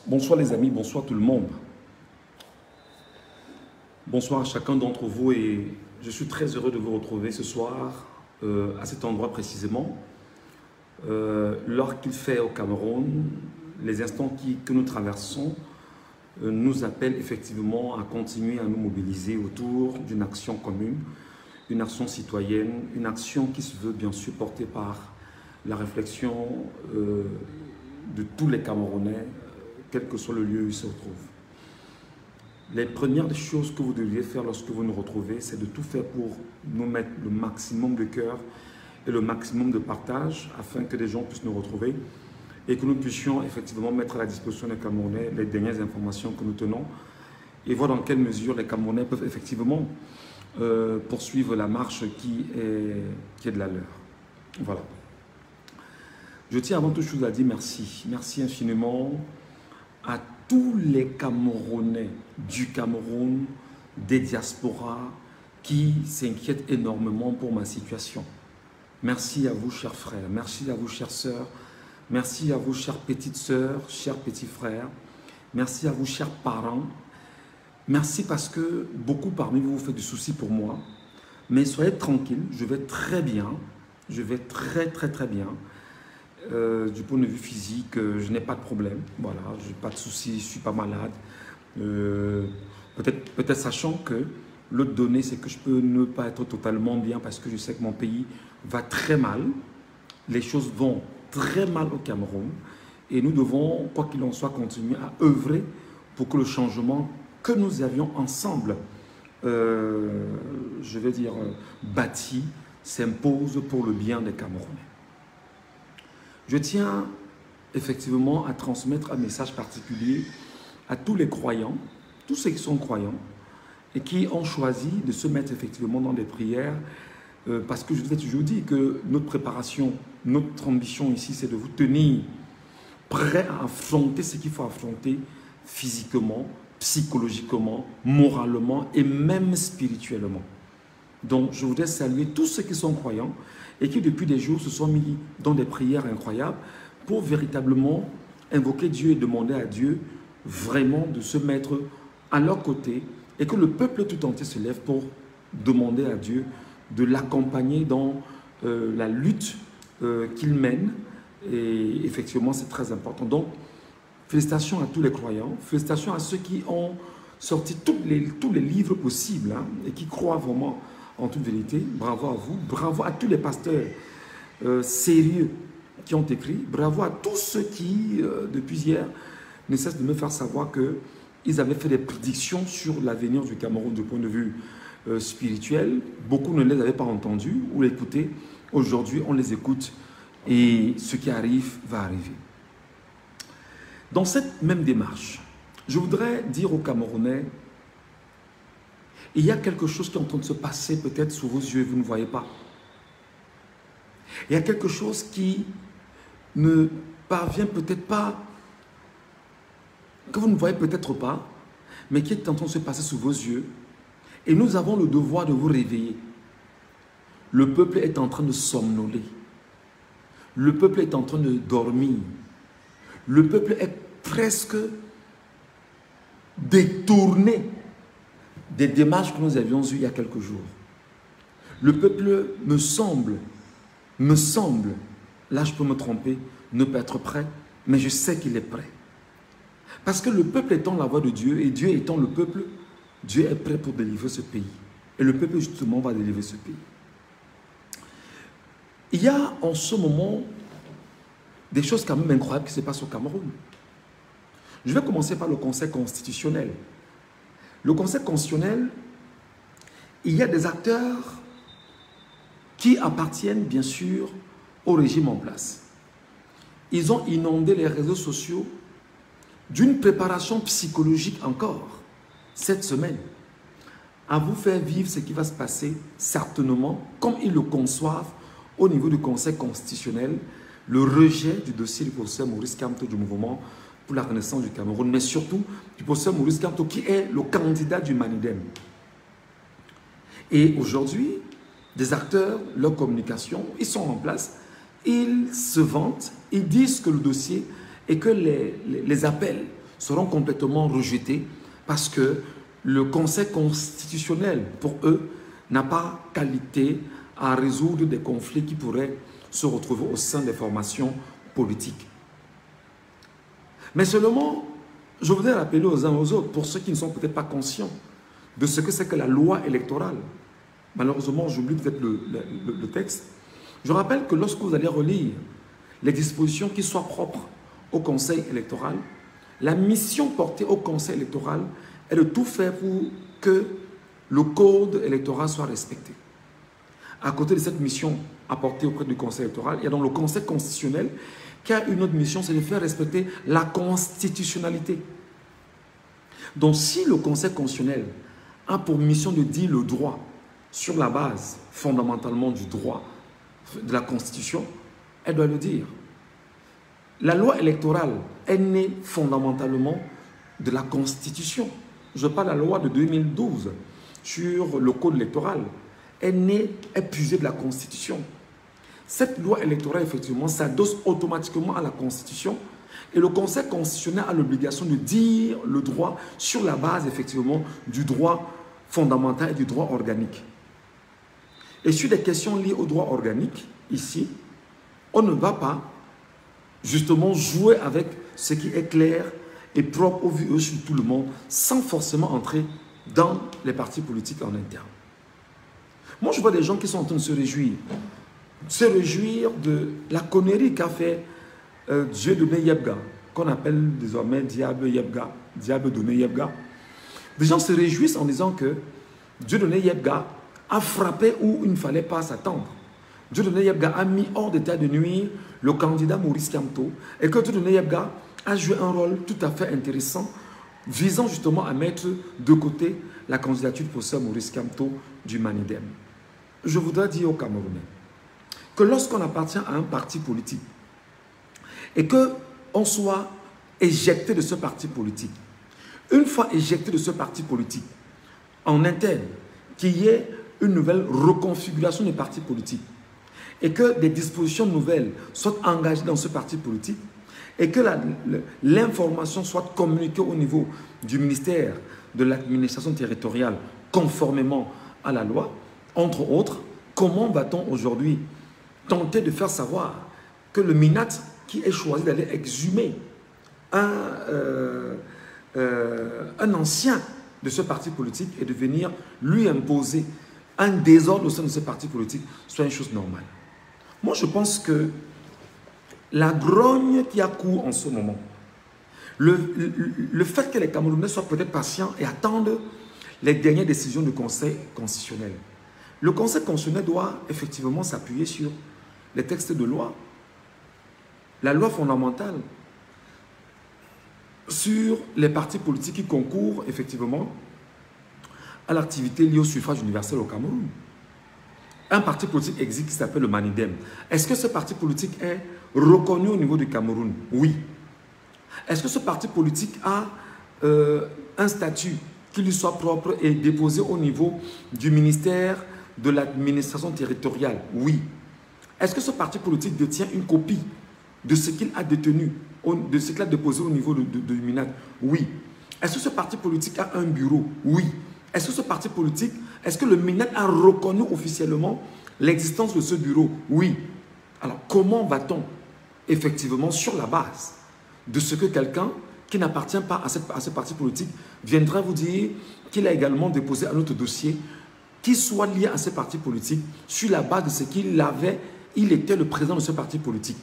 Bonsoir les amis, bonsoir tout le monde. Bonsoir à chacun d'entre vous et je suis très heureux de vous retrouver ce soir à cet endroit précisément. L'heure qu'il fait au Cameroun, les instants que nous traversons nous appellent effectivement à continuer à nous mobiliser autour d'une action commune, une action citoyenne, une action qui se veut bien sûr portée par la réflexion de tous les Camerounais, quel que soit le lieu où ils se retrouvent. Les premières choses que vous devriez faire lorsque vous nous retrouvez, c'est de tout faire pour nous mettre le maximum de cœur et le maximum de partage afin que les gens puissent nous retrouver et que nous puissions effectivement mettre à la disposition des Camerounais les dernières informations que nous tenons et voir dans quelle mesure les Camerounais peuvent effectivement poursuivre la marche qui est de la leur. Voilà. Je tiens avant toute chose à dire merci. Merci infiniment à tous les Camerounais du Cameroun, des diasporas qui s'inquiètent énormément pour ma situation. Merci à vous, chers frères. Merci à vous, chères sœurs. Merci à vous, chères petites sœurs, chers petits frères. Merci à vous, chers parents. Merci parce que beaucoup parmi vous faites du souci pour moi. Mais soyez tranquilles, je vais très bien. Je vais très bien. Du point de vue physique, je n'ai pas de problème. Voilà, je n'ai pas de soucis, je ne suis pas malade. Peut-être sachant que l'autre donnée, c'est que je peux ne pas être totalement bien parce que je sais que mon pays va très mal. Les choses vont très mal au Cameroun. Et nous devons, quoi qu'il en soit, continuer à œuvrer pour que le changement que nous avions ensemble, je vais dire, bâti, s'impose pour le bien des Camerounais. Je tiens effectivement à transmettre un message particulier à tous les croyants, tous ceux qui sont croyants et qui ont choisi de se mettre effectivement dans des prières parce que je vous ai toujours dit que notre préparation, notre ambition ici, c'est de vous tenir prêts à affronter ce qu'il faut affronter physiquement, psychologiquement, moralement et même spirituellement. Donc, je voudrais saluer tous ceux qui sont croyants et qui, depuis des jours, se sont mis dans des prières incroyables pour véritablement invoquer Dieu et demander à Dieu vraiment de se mettre à leur côté et que le peuple tout entier se lève pour demander à Dieu de l'accompagner dans la lutte qu'il mène. Et effectivement, c'est très important. Donc, félicitations à tous les croyants, félicitations à ceux qui ont sorti tous les livres possibles et qui croient vraiment en toute vérité. Bravo à vous, bravo à tous les pasteurs sérieux qui ont écrit, bravo à tous ceux qui, depuis hier, ne cessent de me faire savoir qu'ils avaient fait des prédictions sur l'avenir du Cameroun du point de vue spirituel. Beaucoup ne les avaient pas entendus ou écoutés. Aujourd'hui, on les écoute et ce qui arrive va arriver. Dans cette même démarche, je voudrais dire aux Camerounais, il y a quelque chose qui est en train de se passer peut-être sous vos yeux et vous ne voyez pas. Il y a quelque chose qui ne parvient peut-être pas, que vous ne voyez peut-être pas, mais qui est en train de se passer sous vos yeux. Et nous avons le devoir de vous réveiller. Le peuple est en train de somnoler. Le peuple est en train de dormir. Le peuple est presque détourné des démarches que nous avions eues il y a quelques jours. Le peuple me semble, là je peux me tromper, ne pas être prêt, mais je sais qu'il est prêt. Parce que le peuple étant la voix de Dieu et Dieu étant le peuple, Dieu est prêt pour délivrer ce pays. Et le peuple justement va délivrer ce pays. Il y a en ce moment des choses quand même incroyables qui se passent au Cameroun. Je vais commencer par le Conseil constitutionnel. Le Conseil constitutionnel, il y a des acteurs qui appartiennent bien sûr au régime en place. Ils ont inondé les réseaux sociaux d'une préparation psychologique encore cette semaine à vous faire vivre ce qui va se passer certainement comme ils le conçoivent au niveau du Conseil constitutionnel, le rejet du dossier du professeur Maurice Kamto du mouvement pour la renaissance du Cameroun, mais surtout du professeur Maurice Kamto qui est le candidat du Manidem. Et aujourd'hui, des acteurs, leur communication, ils sont en place, ils se vantent, ils disent que le dossier et que les appels seront complètement rejetés parce que le Conseil constitutionnel, pour eux, n'a pas qualité à résoudre des conflits qui pourraient se retrouver au sein des formations politiques. Mais seulement, je voudrais rappeler aux uns aux autres, pour ceux qui ne sont peut-être pas conscients de ce que c'est que la loi électorale. Malheureusement, j'oublie peut-être le texte. Je rappelle que lorsque vous allez relire les dispositions qui soient propres au Conseil électoral, la mission portée au Conseil électoral est de tout faire pour que le code électoral soit respecté. À côté de cette mission apportée auprès du Conseil électoral, il y a donc le Conseil constitutionnel qui a une autre mission, c'est de faire respecter la constitutionnalité. Donc si le Conseil constitutionnel a pour mission de dire le droit sur la base fondamentalement du droit de la Constitution, elle doit le dire. La loi électorale est née fondamentalement de la Constitution. Je parle de la loi de 2012 sur le code électoral. Elle est puisée de la Constitution. Cette loi électorale, effectivement, s'adosse automatiquement à la Constitution et le Conseil constitutionnel a l'obligation de dire le droit sur la base, effectivement, du droit fondamental et du droit organique. Et sur des questions liées au droit organique, ici, on ne va pas justement jouer avec ce qui est clair et propre au vu sur tout le monde sans forcément entrer dans les partis politiques en interne. Moi, je vois des gens qui sont en train de se réjouir de la connerie qu'a fait Dieudonné Yebga, qu'on appelle désormais Diable Yebga, Diable Donné Yebga. Des gens se réjouissent en disant que Dieudonné Yebga a frappé où il ne fallait pas s'attendre. Dieudonné Yebga a mis hors d'état de nuire le candidat Maurice Kamto et que Dieudonné Yebga a joué un rôle tout à fait intéressant visant justement à mettre de côté la candidature de professeur Maurice Kamto du Manidem. Je voudrais dire aux Camerounais que lorsqu'on appartient à un parti politique et qu'on soit éjecté de ce parti politique, une fois éjecté de ce parti politique, en interne, qu'il y ait une nouvelle reconfiguration des partis politiques et que des dispositions nouvelles soient engagées dans ce parti politique et que l'information soit communiquée au niveau du ministère de l'administration territoriale conformément à la loi, entre autres, comment va-t-on aujourd'hui tenter de faire savoir que le MINAT qui est choisi d'aller exhumer un ancien de ce parti politique et de venir lui imposer un désordre au sein de ce parti politique soit une chose normale. Moi, je pense que la grogne qui a cours en ce moment, le fait que les Camerounais soient peut-être patients et attendent les dernières décisions du Conseil constitutionnel. Le Conseil constitutionnel doit effectivement s'appuyer sur les textes de loi, la loi fondamentale, sur les partis politiques qui concourent effectivement à l'activité liée au suffrage universel au Cameroun. Un parti politique existe qui s'appelle le Manidem. Est-ce que ce parti politique est reconnu au niveau du Cameroun? Oui. Est-ce que ce parti politique a un statut qui lui soit propre et déposé au niveau du ministère de l'administration territoriale? Oui. Est-ce que ce parti politique détient une copie de ce qu'il a détenu, de ce qu'il a déposé au niveau de MINAT? Oui. Est-ce que ce parti politique a un bureau? Oui. Est-ce que ce parti politique, est-ce que le MINAT a reconnu officiellement l'existence de ce bureau? Oui. Alors, comment va-t-on effectivement, sur la base de ce que quelqu'un qui n'appartient pas à ce parti politique viendra vous dire qu'il a également déposé un autre dossier qui soit lié à ce parti politique sur la base de ce qu'il avait, il était le président de ce parti politique?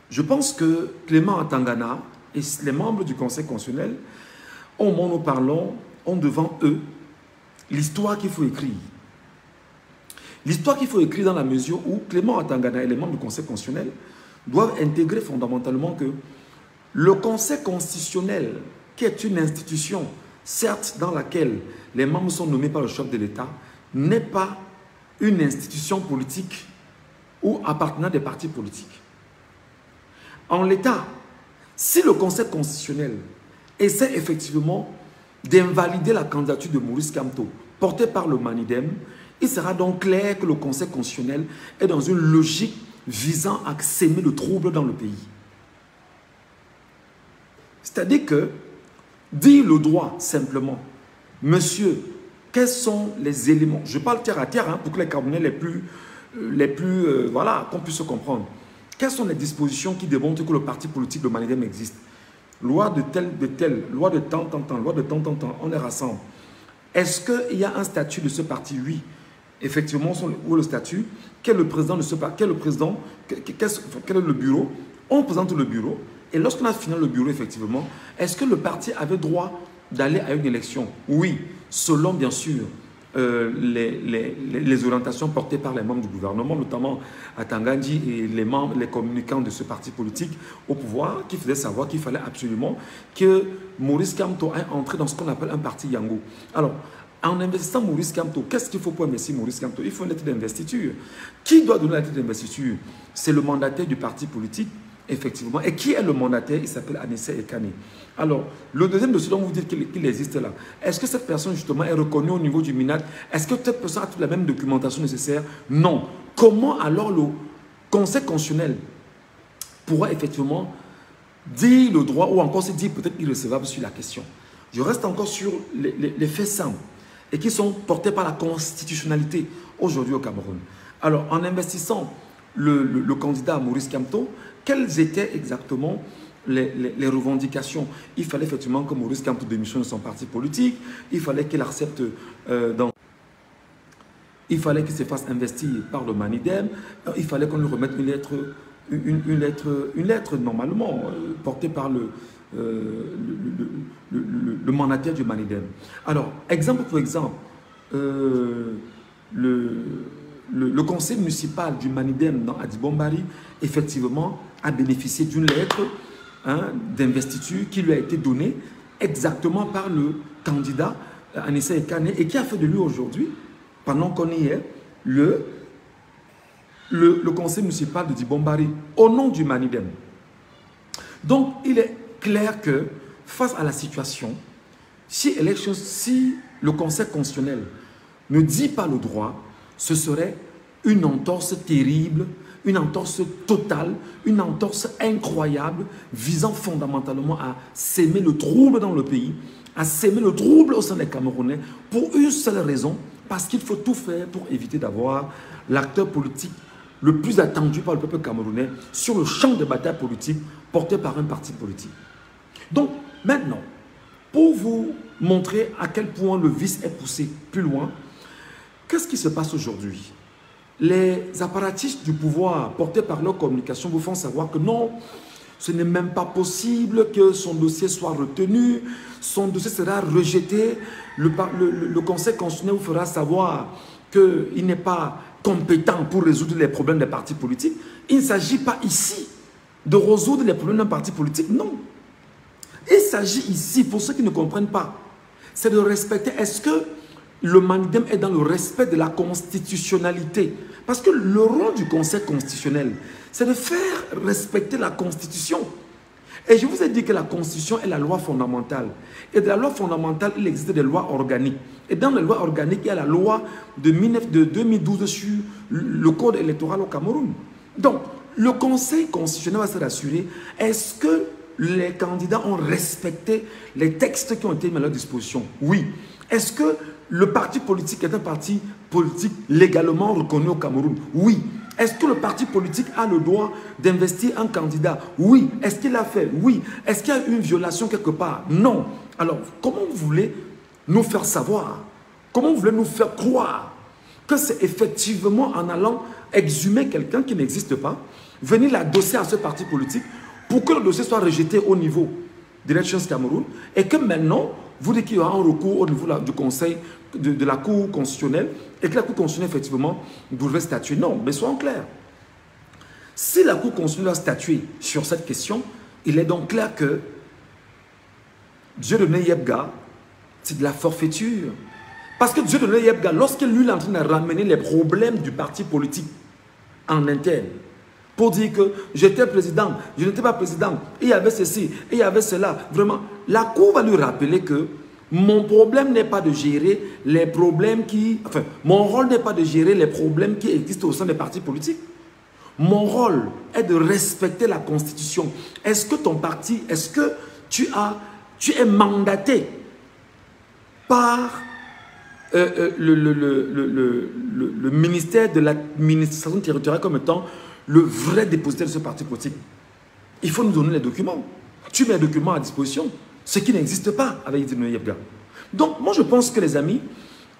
Je pense que Clément Atangana et les membres du Conseil constitutionnel, au moment où nous parlons, ont devant eux l'histoire qu'il faut écrire. L'histoire qu'il faut écrire dans la mesure où Clément Atangana et les membres du Conseil constitutionnel doivent intégrer fondamentalement que le Conseil constitutionnel, qui est une institution, certes dans laquelle les membres sont nommés par le chef de l'État, n'est pas une institution politique ou appartenant à des partis politiques. En l'état, si le Conseil constitutionnel essaie effectivement d'invalider la candidature de Maurice Kamto portée par le Manidem, il sera donc clair que le Conseil constitutionnel est dans une logique visant à s'aimer le trouble dans le pays. C'est-à-dire que dire le droit simplement, monsieur, quels sont les éléments, je parle terre à terre pour que les Camerounais voilà, qu'on puisse se comprendre. Quelles sont les dispositions qui démontrent que le parti politique de Manidem existe? Loi de telle, loi de tant, loi de tant, on les rassemble. Est-ce qu'il y a un statut de ce parti? Oui. Effectivement, où est le statut? Quel est le président de ce parti? Quel est le bureau? On présente le bureau. Et lorsqu'on a fini le bureau, effectivement, est-ce que le parti avait droit d'aller à une élection? Oui, selon bien sûr les orientations portées par les membres du gouvernement, notamment à Tangandji et les communicants de ce parti politique au pouvoir, qui faisaient savoir qu'il fallait absolument que Maurice Kamto ait entré dans ce qu'on appelle un parti Yango. Alors, en investissant Maurice Kamto, qu'est-ce qu'il faut pour investir Maurice Kamto? Il faut une lettre d'investiture. Qui doit donner la lettre d'investiture? C'est le mandataire du parti politique, effectivement. Et qui est le mandataire? Il s'appelle Anissé Ekane. Alors, le deuxième dossier dont vous dites qu'il existe là, est-ce que cette personne justement est reconnue au niveau du MINAT? Est-ce que cette personne a toute la même documentation nécessaire? Non. Comment alors le Conseil constitutionnel pourra effectivement dire le droit ou encore se dire peut-être irrecevable sur la question? Je reste encore sur les faits simples et qui sont portés par la constitutionnalité aujourd'hui au Cameroun. Alors, en investissant le candidat Maurice Kamto, quelles étaient exactement les revendications? Il fallait effectivement que Maurice Kamto démissionne de son parti politique, il fallait qu'il accepte il fallait qu'il se fasse investir par le Manidem, il fallait qu'on lui remette une lettre normalement portée par le mandataire du Manidem. Alors, exemple pour exemple, le conseil municipal du Manidem dans Adibombari, effectivement, a bénéficié d'une lettre d'investiture qui lui a été donnée exactement par le candidat Anissé Ekane et qui a fait de lui aujourd'hui, pendant qu'on y est, le conseil municipal de Dibombari au nom du Manidem. Donc, il est clair que face à la situation, si le conseil constitutionnel ne dit pas le droit, ce serait une entorse terrible, une entorse totale, une entorse incroyable, visant fondamentalement à s'aimer le trouble dans le pays, à s'aimer le trouble au sein des Camerounais, pour une seule raison, parce qu'il faut tout faire pour éviter d'avoir l'acteur politique le plus attendu par le peuple camerounais sur le champ de bataille politique porté par un parti politique. Donc, maintenant, pour vous montrer à quel point le vice est poussé plus loin, qu'est-ce qui se passe aujourd'hui? Les apparatistes du pouvoir portés par leur communication vous font savoir que non, ce n'est même pas possible que son dossier soit retenu, son dossier sera rejeté, le Conseil constitutionnel vous fera savoir qu'il n'est pas compétent pour résoudre les problèmes des partis politiques. Il ne s'agit pas ici de résoudre les problèmes d'un parti politique, non. Il s'agit ici, pour ceux qui ne comprennent pas, c'est de respecter, est-ce que le Manidem est dans le respect de la constitutionnalité? Parce que le rôle du Conseil constitutionnel, c'est de faire respecter la Constitution. Et je vous ai dit que la Constitution est la loi fondamentale. Et de la loi fondamentale, il existe des lois organiques. Et dans les lois organiques, il y a la loi de 2012 sur le code électoral au Cameroun. Donc, le Conseil constitutionnel va se rassurer, est-ce que les candidats ont respecté les textes qui ont été mis à leur disposition? Oui. Est-ce que le parti politique est un parti politique légalement reconnu au Cameroun? Oui. Est-ce que le parti politique a le droit d'investir un candidat? Oui. Est-ce qu'il l'a fait? Oui. Est-ce qu'il y a une violation quelque part? Non. Alors, comment vous voulez nous faire savoir? Comment vous voulez nous faire croire que c'est effectivement en allant exhumer quelqu'un qui n'existe pas, venir l'adosser à ce parti politique pour que le dossier soit rejeté au niveau d'Elections Cameroun et que maintenant, vous dites qu'il y aura un recours au niveau du Conseil, de la Cour constitutionnelle et que la Cour constitutionnelle, effectivement, devrait statuer. Non, mais soyons clairs. Si la Cour constitutionnelle a statué sur cette question, il est donc clair que Dieudonné Yebga, c'est de la forfaiture. Parce que Dieudonné Yebga, lorsqu'il lui est en train de ramener les problèmes du parti politique en interne, pour dire que j'étais président, je n'étais pas président, il y avait ceci, il y avait cela. Vraiment, la Cour va lui rappeler que mon problème n'est pas de gérer les problèmes qui... Enfin, mon rôle n'est pas de gérer les problèmes qui existent au sein des partis politiques. Mon rôle est de respecter la Constitution. Est-ce que ton parti, est-ce que tu es mandaté par le ministère de l'administration territoriale comme étant le vrai dépositaire de ce parti politique. Il faut nous donner les documents. Tu mets les documents à disposition, ce qui n'existe pas avec Idrissa Yebga. Donc, moi, je pense que les amis,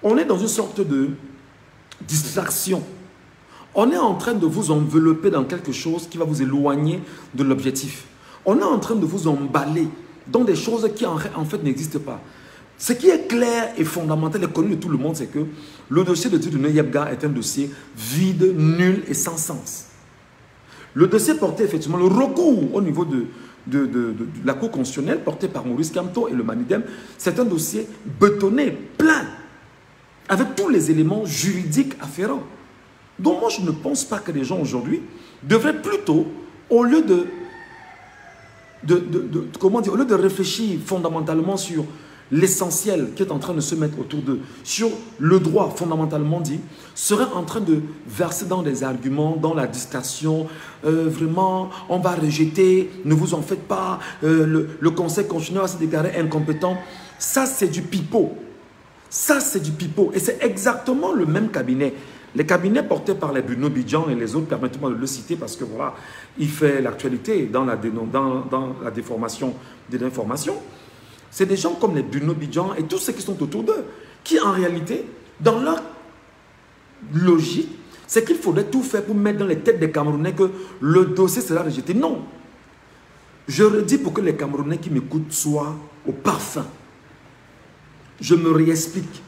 on est dans une sorte de distraction. On est en train de vous envelopper dans quelque chose qui va vous éloigner de l'objectif. On est en train de vous emballer dans des choses qui en fait n'existent pas. Ce qui est clair et fondamental et connu de tout le monde, c'est que le dossier de Idrissa Yebga est un dossier vide, nul et sans sens. Le dossier portait effectivement le recours au niveau de la Cour constitutionnelle porté par Maurice Kamto et le Manidem. C'est un dossier bétonné, plein, avec tous les éléments juridiques afférents. Donc moi, je ne pense pas que les gens aujourd'hui devraient plutôt, au lieu comment dire, au lieu de réfléchir fondamentalement sur l'essentiel qui est en train de se mettre autour d'eux, sur le droit fondamentalement dit, seraient en train de verser dans des arguments, dans la distraction, vraiment, on va rejeter, ne vous en faites pas, le Conseil constitutionnel va se déclarer incompétent. Ça, c'est du pipeau. Ça, c'est du pipeau. Et c'est exactement le même cabinet. Les cabinets portés par les Bruno Bidjan et les autres, permettez-moi de le citer parce que voilà, il fait l'actualité dans la déformation de l'information. C'est des gens comme les Bruno Bidjan et tous ceux qui sont autour d'eux, qui en réalité, dans leur logique, c'est qu'il faudrait tout faire pour mettre dans les têtes des Camerounais que le dossier sera rejeté. Non. Je redis pour que les Camerounais qui m'écoutent soient au parfum. Je me réexplique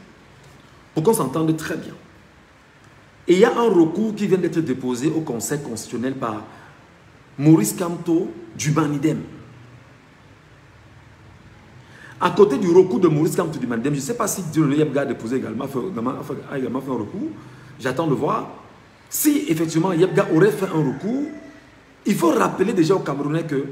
pour qu'on s'entende très bien. Et il y a un recours qui vient d'être déposé au Conseil constitutionnel par Maurice Kamto du Manidem. À côté du recours de Maurice Kamto du Manidem, je ne sais pas si Idrissa Yebga a déposé également, a également fait un recours. J'attends de voir. Si effectivement Yebga aurait fait un recours, il faut rappeler déjà aux Camerounais que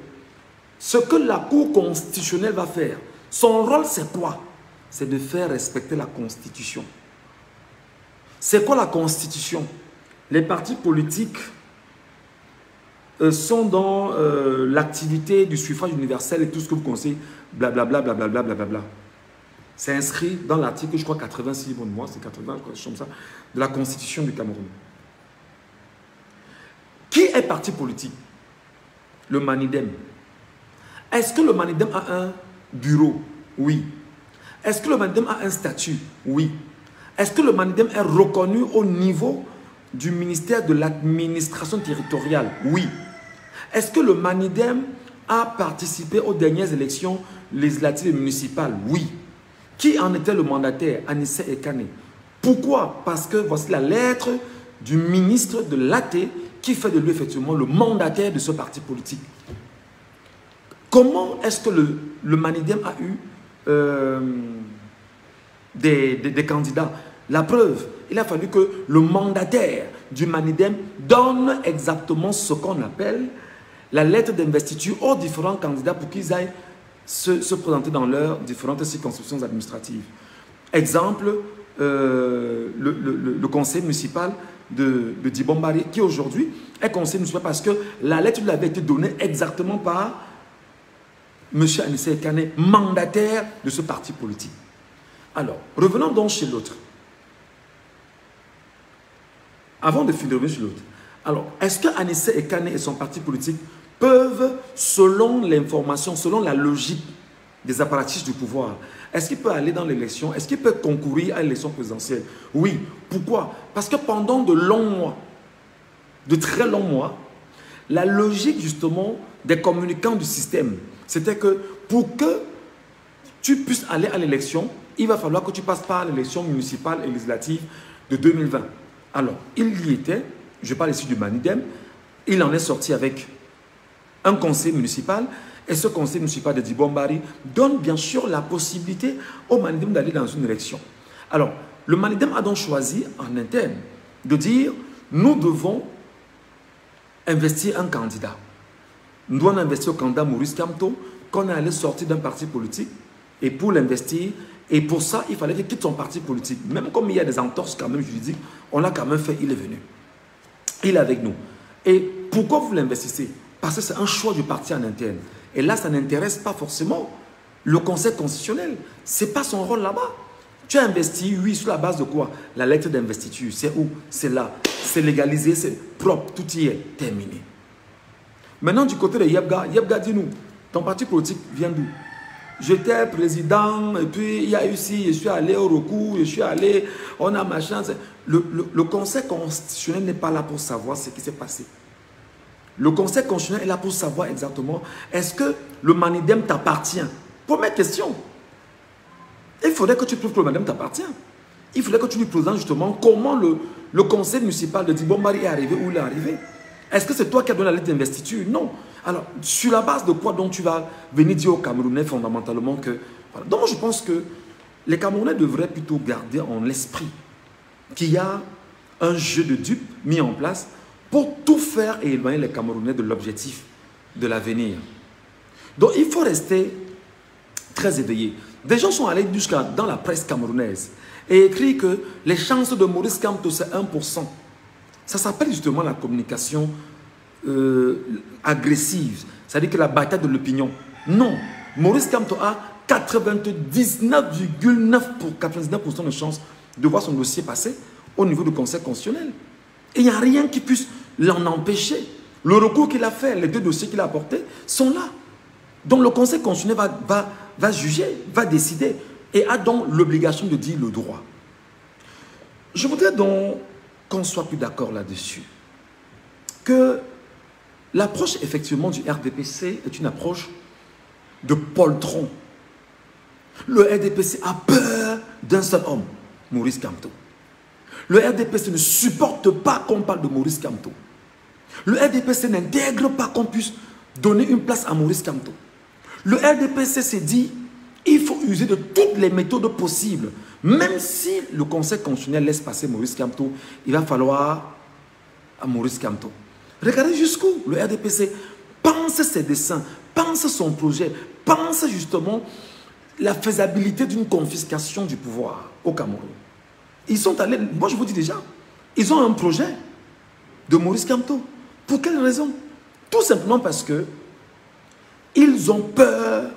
ce que la Cour constitutionnelle va faire, son rôle c'est quoi? C'est de faire respecter la Constitution. C'est quoi la Constitution? Les partis politiques sont dans l'activité du suffrage universel et tout ce que vous connaissez, blablabla, blablabla, blablabla. C'est inscrit dans l'article, je crois, 86, bon, moi, c'est 80, je crois, comme ça, de la Constitution du Cameroun. Qui est parti politique? Le Manidem. Est-ce que le Manidem a un bureau? Oui. Est-ce que le Manidem a un statut? Oui. Est-ce que le Manidem est reconnu au niveau du ministère de l'administration territoriale? Oui. Est-ce que le Manidem a participé aux dernières élections législatives et municipales? Oui. Qui en était le mandataire? Anissé Ekane. Pourquoi? Parce que voici la lettre du ministre de l'AT qui fait de lui effectivement le mandataire de ce parti politique. Comment est-ce que le Manidem a eu des candidats? La preuve, il a fallu que le mandataire du Manidem donne exactement ce qu'on appelle la lettre d'investiture aux différents candidats pour qu'ils aillent se présenter dans leurs différentes circonscriptions administratives. Exemple, le conseil municipal de Dibombari, qui aujourd'hui est conseiller municipal parce que la lettre lui avait été donnée exactement par M. Anissé Ekane, mandataire de ce parti politique. Alors, revenons donc chez l'autre. Avant de revenir sur l'autre. Alors, est-ce que Anissé Ekane et son parti politique peuvent, selon l'information, selon la logique des apparatchiks du pouvoir, est-ce qu'il peut aller dans l'élection? Est-ce qu'il peut concourir à l'élection présidentielle? Oui. Pourquoi? Parce que pendant de longs mois, de très longs mois, la logique justement des communicants du système, c'était que pour que tu puisses aller à l'élection, il va falloir que tu passes par l'élection municipale et législative de 2020. Alors, il y était, je parle ici du Manidem, il en est sorti avec un conseil municipal, et ce conseil municipal de Dibombari donne bien sûr la possibilité au Manidem d'aller dans une élection. Alors, le Manidem a donc choisi en interne de dire, nous devons investir un candidat. Nous devons investir au candidat Maurice Kamto, qu'on allait sortir d'un parti politique, et pour l'investir, et pour ça, il fallait qu'il quitte son parti politique. Même comme il y a des entorses quand même juridiques, on l'a quand même fait, il est venu. Il est avec nous. Et pourquoi vous l'investissez? Parce que c'est un choix du parti en interne. Et là, ça n'intéresse pas forcément le Conseil constitutionnel. Ce n'est pas son rôle là-bas. Tu as investi, oui, sur la base de quoi? La lettre d'investiture, c'est où? C'est là. C'est légalisé, c'est propre, tout y est terminé. Maintenant, du côté de Yebga, Yebga, dis-nous, ton parti politique vient d'où? J'étais président, et puis il y a eu ici, je suis allé au recours, je suis allé, on a machin. Le Conseil constitutionnel n'est pas là pour savoir ce qui s'est passé. Le Conseil constitutionnel est là pour savoir exactement, est-ce que le Manidem t'appartient? Première question. Il faudrait que tu prouves que le Manidem t'appartient. Il faudrait que tu lui présentes justement comment le conseil municipal de Dibombari est arrivé, où il est arrivé. Est-ce que c'est toi qui as donné la lettre d'investiture? Non. Alors, sur la base de quoi donc tu vas venir dire aux Camerounais fondamentalement que... Voilà. Donc, je pense que les Camerounais devraient plutôt garder en l'esprit qu'il y a un jeu de dupes mis en place pour tout faire et éloigner les Camerounais de l'objectif de l'avenir. Donc, il faut rester très éveillé. Des gens sont allés jusqu'à dans la presse camerounaise et écrit que les chances de Maurice Kamto, c'est 1%. Ça s'appelle justement la communication agressive. C'est-à-dire que la bataille de l'opinion. Non, Maurice Kamto a 99,9% de chances de voir son dossier passer au niveau du Conseil constitutionnel. Et il n'y a rien qui puisse l'en empêcher. Le recours qu'il a fait, les 2 dossiers qu'il a apportés sont là. Donc le Conseil constitutionnel va juger, va décider et a donc l'obligation de dire le droit. Je voudrais donc qu'on soit plus d'accord là-dessus. Que l'approche effectivement du RDPC est une approche de poltron. Le RDPC a peur d'un seul homme, Maurice Kamto. Le RDPC ne supporte pas qu'on parle de Maurice Kamto. Le RDPC n'intègre pas qu'on puisse donner une place à Maurice Kamto. Le RDPC s'est dit, il faut user de toutes les méthodes possibles. Même si le Conseil constitutionnel laisse passer Maurice Kamto, il va falloir à Maurice Kamto. Regardez jusqu'où le RDPC pense ses dessins, pense son projet, pense justement la faisabilité d'une confiscation du pouvoir au Cameroun. Ils sont allés, moi je vous dis déjà, ils ont un projet de Maurice Kamto. Pour quelle raison? Tout simplement parce que ils ont peur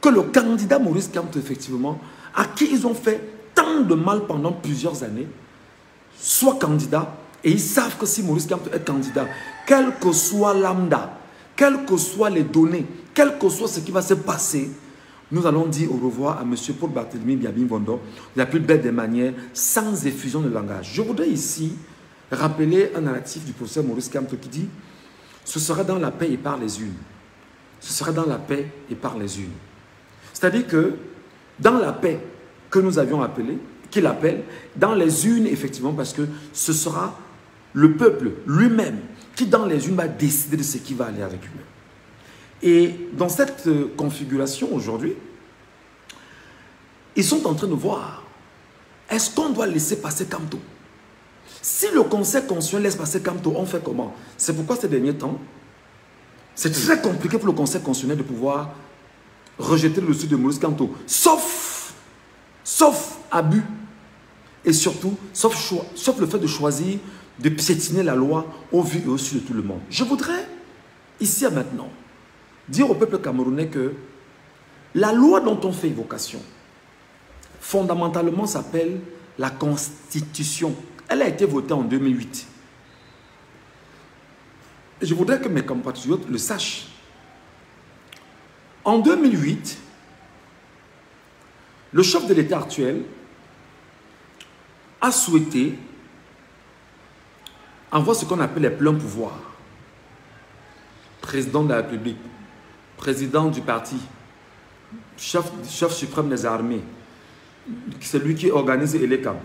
que le candidat Maurice Kamto, effectivement, à qui ils ont fait tant de mal pendant plusieurs années, soit candidat. Et ils savent que si Maurice Kamto est candidat, quel que soit lambda, quelles que soient les données, quel que soit ce qui va se passer, nous allons dire au revoir à M. Paul Barthélemy Biabin-Vondo de la plus belle des manières, sans effusion de langage. Je voudrais ici rappeler un narratif du professeur Maurice Kamto qui dit « Ce sera dans la paix et par les unes. Ce sera dans la paix et par les unes. » C'est-à-dire que dans la paix que nous avions appelée, qu'il appelle, dans les unes, effectivement, parce que ce sera le peuple lui-même qui, dans les unes, va décider de ce qui va aller avec lui-même. Et dans cette configuration aujourd'hui, ils sont en train de voir, est-ce qu'on doit laisser passer Kamto? Si le Conseil constitutionnel laisse passer Kamto, on fait comment? C'est pourquoi ces derniers temps, c'est très compliqué pour le Conseil constitutionnel de pouvoir rejeter le dossier de Maurice Kamto, sauf abus et surtout, sauf le fait de choisir de piétiner la loi au vu et au su de tout le monde. Je voudrais, ici et maintenant, dire au peuple camerounais que la loi dont on fait évocation, fondamentalement s'appelle la Constitution. Elle a été votée en 2008. Et je voudrais que mes compatriotes le sachent. En 2008, le chef de l'État actuel a souhaité avoir ce qu'on appelle les pleins pouvoirs. Président de la République, président du parti, chef suprême des armées, c'est lui qui organise l'ELECAM,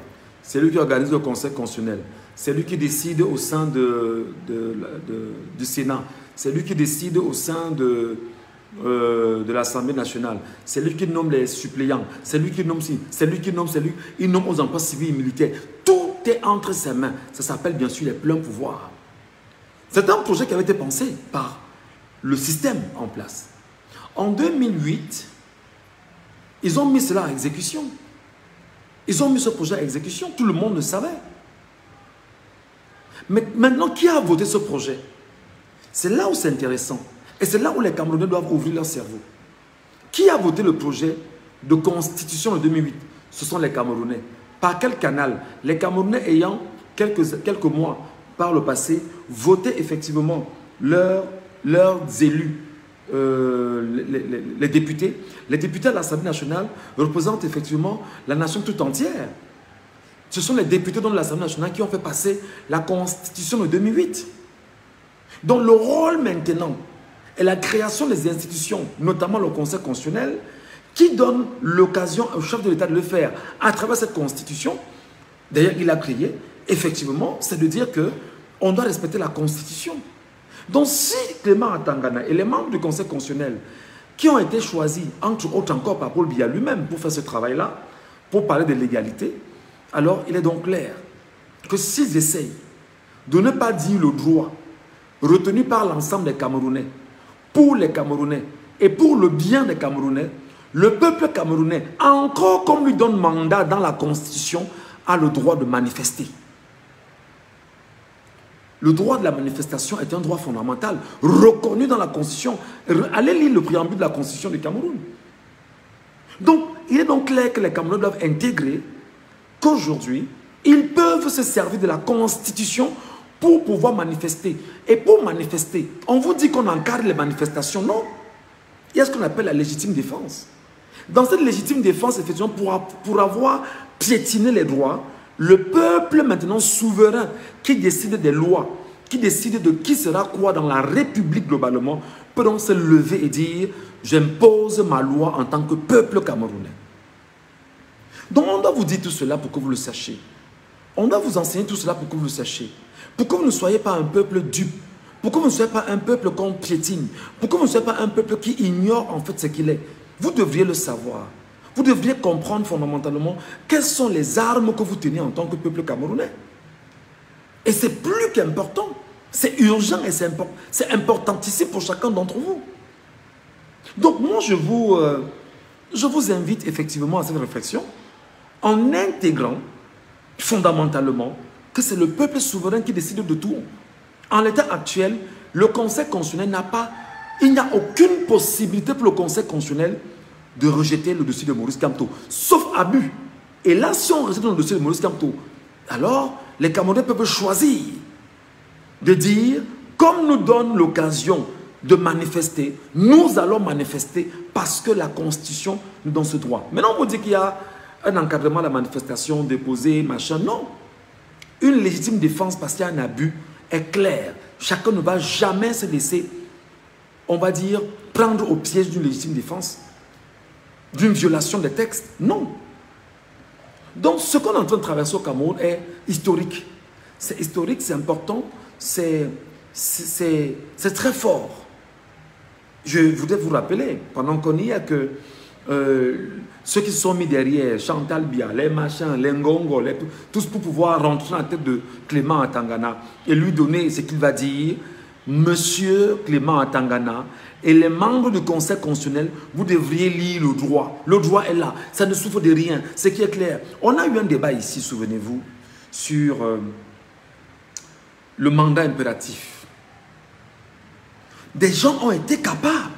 c'est lui qui organise le Conseil constitutionnel, c'est lui qui décide au sein du Sénat, c'est lui qui décide au sein de l'Assemblée nationale, c'est lui qui nomme les suppléants, c'est lui qui nomme il nomme aux emplois civils et militaires. Tout est entre ses mains. Ça s'appelle bien sûr les pleins pouvoirs. C'est un projet qui avait été pensé par le système en place. En 2008, ils ont mis cela à exécution. Ils ont mis ce projet à exécution. Tout le monde le savait. Mais maintenant, qui a voté ce projet? C'est là où c'est intéressant. Et c'est là où les Camerounais doivent ouvrir leur cerveau. Qui a voté le projet de constitution de 2008? Ce sont les Camerounais. Par quel canal? Les Camerounais ayant quelques mois par le passé voté effectivement leurs élus, les députés. Les députés à l'Assemblée nationale représentent effectivement la nation tout entière. Ce sont les députés de l'Assemblée nationale qui ont fait passer la constitution de 2008. Donc le rôle maintenant est la création des institutions, notamment le Conseil constitutionnel, qui donne l'occasion au chef de l'État de le faire à travers cette constitution. D'ailleurs, il a créé, effectivement, c'est de dire qu'on doit respecter la constitution. Donc si Clément Atangana et les membres du Conseil constitutionnel qui ont été choisis, entre autres encore par Paul Biya lui-même, pour faire ce travail-là, pour parler de l'égalité, alors il est donc clair que s'ils essayent de ne pas dire le droit retenu par l'ensemble des Camerounais, pour les Camerounais et pour le bien des Camerounais, le peuple camerounais, encore comme lui donne mandat dans la Constitution, a le droit de manifester. Le droit de la manifestation est un droit fondamental, reconnu dans la Constitution. Allez lire le préambule de la Constitution du Cameroun. Donc, il est donc clair que les Camerounais doivent intégrer qu'aujourd'hui, ils peuvent se servir de la Constitution pour pouvoir manifester. Et pour manifester, on vous dit qu'on encadre les manifestations. Non. Il y a ce qu'on appelle la légitime défense. Dans cette légitime défense, effectivement, pour avoir piétiné les droits, le peuple maintenant souverain qui décide des lois, qui décide de qui sera quoi dans la République globalement, peut donc se lever et dire « J'impose ma loi en tant que peuple camerounais ». Donc on doit vous dire tout cela pour que vous le sachiez. On doit vous enseigner tout cela pour que vous le sachiez. Pour que vous ne soyez pas un peuple dupe. Pour que vous ne soyez pas un peuple qu'on piétine. Pour que vous ne soyez pas un peuple qui ignore en fait ce qu'il est. Vous devriez le savoir. Vous devriez comprendre fondamentalement quelles sont les armes que vous tenez en tant que peuple camerounais. Et c'est plus qu'important. C'est urgent et c'est importantissime pour chacun d'entre vous. Donc moi, je vous invite effectivement à cette réflexion en intégrant fondamentalement que c'est le peuple souverain qui décide de tout. En l'état actuel, le Conseil constitutionnel il n'y a aucune possibilité pour le Conseil constitutionnel de rejeter le dossier de Maurice Kamto, sauf abus. Et là, si on rejette le dossier de Maurice Kamto, alors les Camerounais peuvent choisir de dire, comme nous donne l'occasion de manifester, nous allons manifester parce que la Constitution nous donne ce droit. Maintenant, on vous dit qu'il y a un encadrement de la manifestation déposée, machin. Non. Une légitime défense parce qu'il y a un abus est claire. Chacun ne va jamais se laisser, on va dire, prendre au piège d'une légitime défense, d'une violation des textes. Non. Donc, ce qu'on est en train de traverser au Cameroun est historique. C'est historique, c'est important, c'est très fort. Je voudrais vous rappeler, pendant qu'on y est, que ceux qui se sont mis derrière, Chantal Biya, les machins, les Ngongo, tous pour pouvoir rentrer dans la tête de Clément Atangana et lui donner ce qu'il va dire, Monsieur Clément Atangana et les membres du Conseil constitutionnel, vous devriez lire le droit. Le droit est là, ça ne souffre de rien, ce qui est clair. On a eu un débat ici, souvenez-vous, sur le mandat impératif. Des gens ont été capables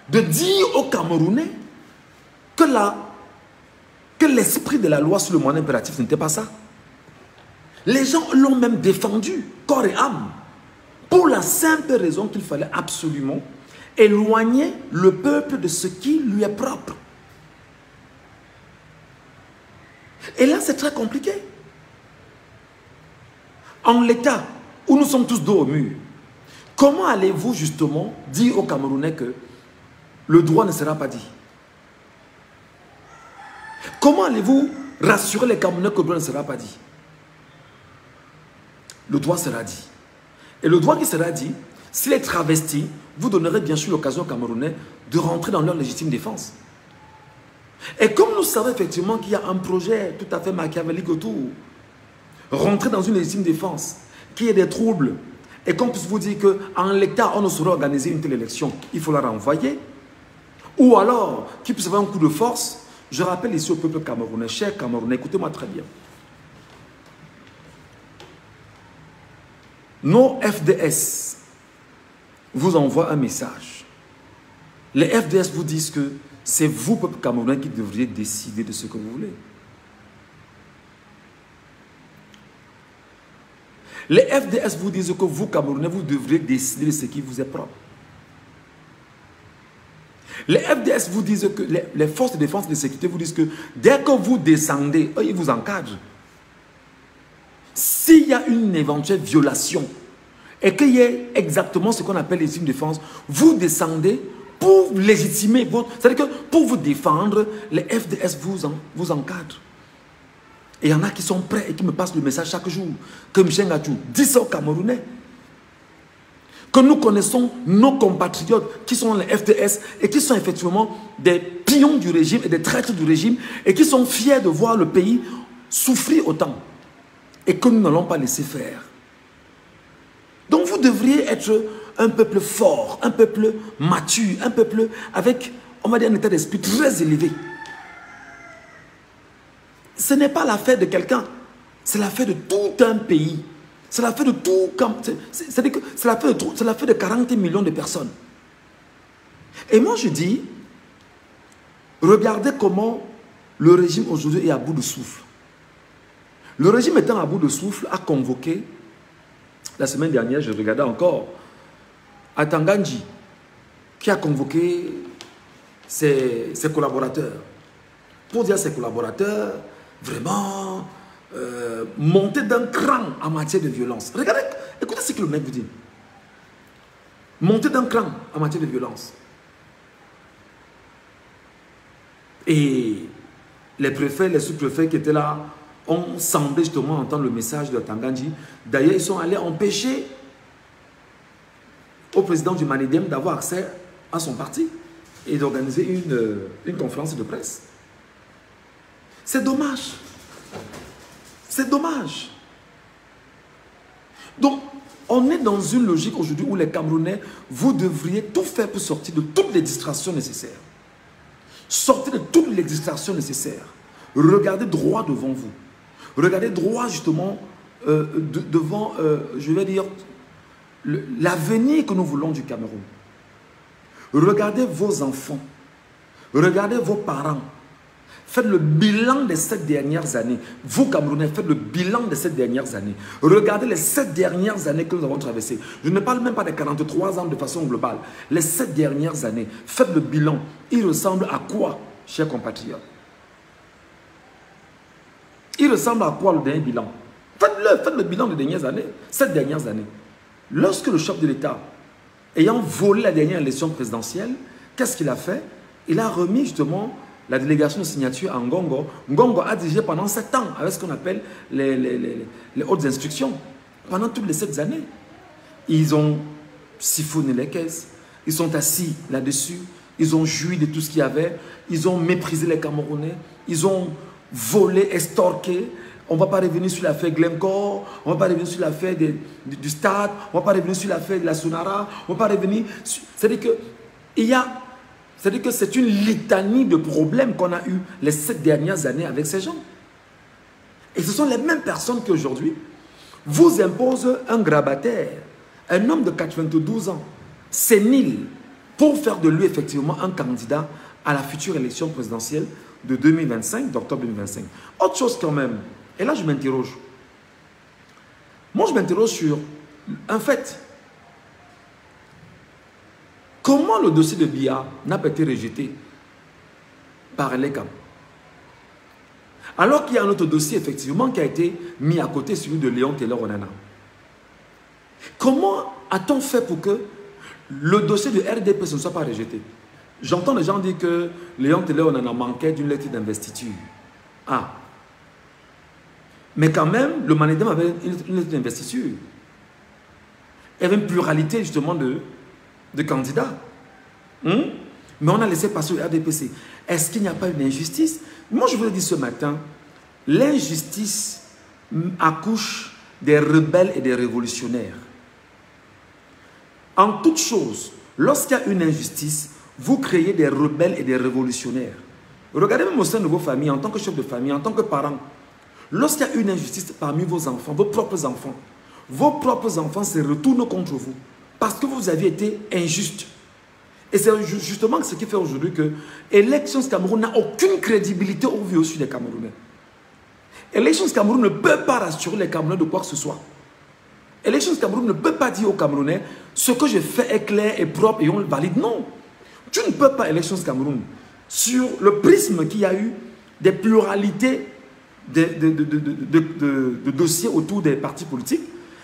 de dire aux Camerounais que l'esprit de la loi sur le mandat impératif n'était pas ça. Les gens l'ont même défendu, corps et âme, pour la simple raison qu'il fallait absolument éloigner le peuple de ce qui lui est propre. Et là, c'est très compliqué. En l'état où nous sommes tous dos au mur, comment allez-vous justement dire aux Camerounais que le droit ne sera pas dit? Comment allez-vous rassurer les Camerounais que le droit ne sera pas dit? Le droit sera dit. Et le droit qui sera dit, s'il est travesti, vous donnerez bien sûr l'occasion aux Camerounais de rentrer dans leur légitime défense. Et comme nous savons effectivement qu'il y a un projet tout à fait machiavélique autour, rentrer dans une légitime défense, qu'il y ait des troubles, et qu'on puisse vous dire qu'en l'état, on ne saurait organiser une telle élection, il faut la renvoyer. Ou alors, qu'il puisse y avoir un coup de force. Je rappelle ici au peuple camerounais, chers Camerounais, écoutez-moi très bien. Nos FDS, vous envoie un message. Les FDS vous disent que c'est vous, peuple camerounais, qui devriez décider de ce que vous voulez. Les FDS vous disent que vous, Camerounais, vous devriez décider de ce qui vous est propre. Les FDS vous disent que les forces de défense et de sécurité vous disent que dès que vous descendez, eux, ils vous encadrent. S'il y a une éventuelle violation et qu'il y ait exactement ce qu'on appelle légitime défense, vous descendez pour légitimer votre... C'est-à-dire que pour vous défendre, les FDS vous encadrent. Et il y en a qui sont prêts et qui me passent le message chaque jour. Que Michel Ngadjou dit ça aux Camerounais. Que nous connaissons nos compatriotes qui sont les FDS et qui sont effectivement des pions du régime et des traîtres du régime et qui sont fiers de voir le pays souffrir autant. Et que nous n'allons pas laisser faire. Donc vous devriez être un peuple fort, un peuple mature, un peuple avec, on va dire, un état d'esprit très élevé. Ce n'est pas l'affaire de quelqu'un, c'est l'affaire de tout un pays. C'est l'affaire de tout, c'est l'affaire de 40 millions de personnes. Et moi je dis, regardez comment le régime aujourd'hui est à bout de souffle. Le régime étant à bout de souffle a convoqué, la semaine dernière je regardais encore, Atangandji, qui a convoqué ses collaborateurs. Pour dire à ses collaborateurs, vraiment, monter d'un cran en matière de violence. Regardez, écoutez ce que le mec vous dit. Monter d'un cran en matière de violence. Et les préfets, les sous-préfets qui étaient là ont semblé justement entendre le message de Atangandji. D'ailleurs, ils sont allés empêcher au président du Manidem d'avoir accès à son parti et d'organiser une conférence de presse. C'est dommage. C'est dommage. Donc, on est dans une logique aujourd'hui où les Camerounais, vous devriez tout faire pour sortir de toutes les distractions nécessaires. Sortez de toutes les distractions nécessaires. Regardez droit devant vous. Regardez droit justement devant, je vais dire, l'avenir que nous voulons du Cameroun. Regardez vos enfants. Regardez vos parents. Faites le bilan des 7 dernières années. Vous, Camerounais, faites le bilan des 7 dernières années. Regardez les 7 dernières années que nous avons traversées. Je ne parle même pas des 43 ans de façon globale. Les 7 dernières années, faites le bilan. Il ressemble à quoi, chers compatriotes? Il ressemble à quoi le dernier bilan? Faites le bilan des dernières années, 7 dernières années. Lorsque le chef de l'État, ayant volé la dernière élection présidentielle, qu'est-ce qu'il a fait? Il a remis justement la délégation de signature à Ngongo. Ngongo a dirigé pendant 7 ans avec ce qu'on appelle les hautes instructions. Pendant toutes les 7 années. Ils ont siphonné les caisses. Ils sont assis là-dessus. Ils ont joui de tout ce qu'il y avait. Ils ont méprisé les Camerounais. Ils ont volé, extorqué. On ne va pas revenir sur l'affaire Glencore. On ne va pas revenir sur l'affaire du stade. On ne va pas revenir sur l'affaire de la Sonara. On ne va pas revenir sur... C'est-à-dire que il y a... C'est-à-dire que c'est une litanie de problèmes qu'on a eu les 7 dernières années avec ces gens. Et ce sont les mêmes personnes qui aujourd'hui vous imposent un grabataire, un homme de 92 ans, sénile, pour faire de lui effectivement un candidat à la future élection présidentielle de 2025, d'octobre 2025. Autre chose quand même, et là je m'interroge. Moi je m'interroge sur un fait. Comment le dossier de Biya n'a pas été rejeté par l'ECAM? Alors qu'il y a un autre dossier, effectivement, qui a été mis à côté, celui de Léon Taylor Onana. Comment a-t-on fait pour que le dossier de RDP ne soit pas rejeté? J'entends les gens dire que Léon Taylor Onana manquait d'une lettre d'investiture. Ah. Mais quand même, le Manidem avait une lettre d'investiture. Il y avait une pluralité, justement, de candidats. Mais on a laissé passer le RDPC. Est-ce qu'il n'y a pas une injustice? Moi, je vous l'ai dit ce matin, l'injustice accouche des rebelles et des révolutionnaires. En toute chose, lorsqu'il y a une injustice, vous créez des rebelles et des révolutionnaires. Regardez même au sein de vos familles, en tant que chef de famille, en tant que parent. Lorsqu'il y a une injustice parmi vos enfants se retournent contre vous. Parce que vous avez été injuste. Et c'est justement ce qui fait aujourd'hui que Elections Cameroun n'a aucune crédibilité au vu au-dessus des Camerounais. Elections Cameroun ne peut pas rassurer les Camerounais de quoi que ce soit. Elections Cameroun ne peut pas dire aux Camerounais ce que je fais est clair et propre et on le valide. Non. Tu ne peux pas, Elections Cameroun, sur le prisme qu'il y a eu des pluralités de dossiers autour des partis politiques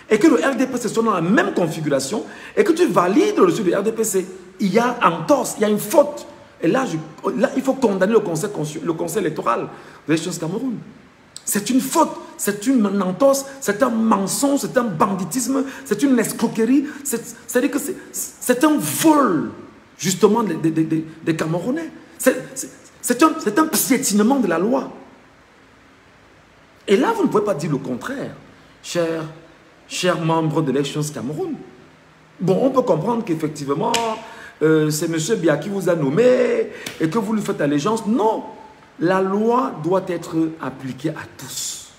et que le RDPC soit dans la même configuration et que tu valides le dessus du RDPC. Il y a un torse, il y a une faute. Et là, il faut condamner le conseil électoral de Elections Cameroun. C'est une faute, c'est une entorse, c'est un mensonge, c'est un banditisme, c'est une escroquerie, c'est-à-dire que c'est un vol, justement, des Camerounais. C'est un piétinement de la loi. Et là, vous ne pouvez pas dire le contraire, chers membres de Elections Cameroun. Bon, on peut comprendre qu'effectivement, c'est M. Biya qui vous a nommé et que vous lui faites allégeance. Non, la loi doit être appliquée à tous.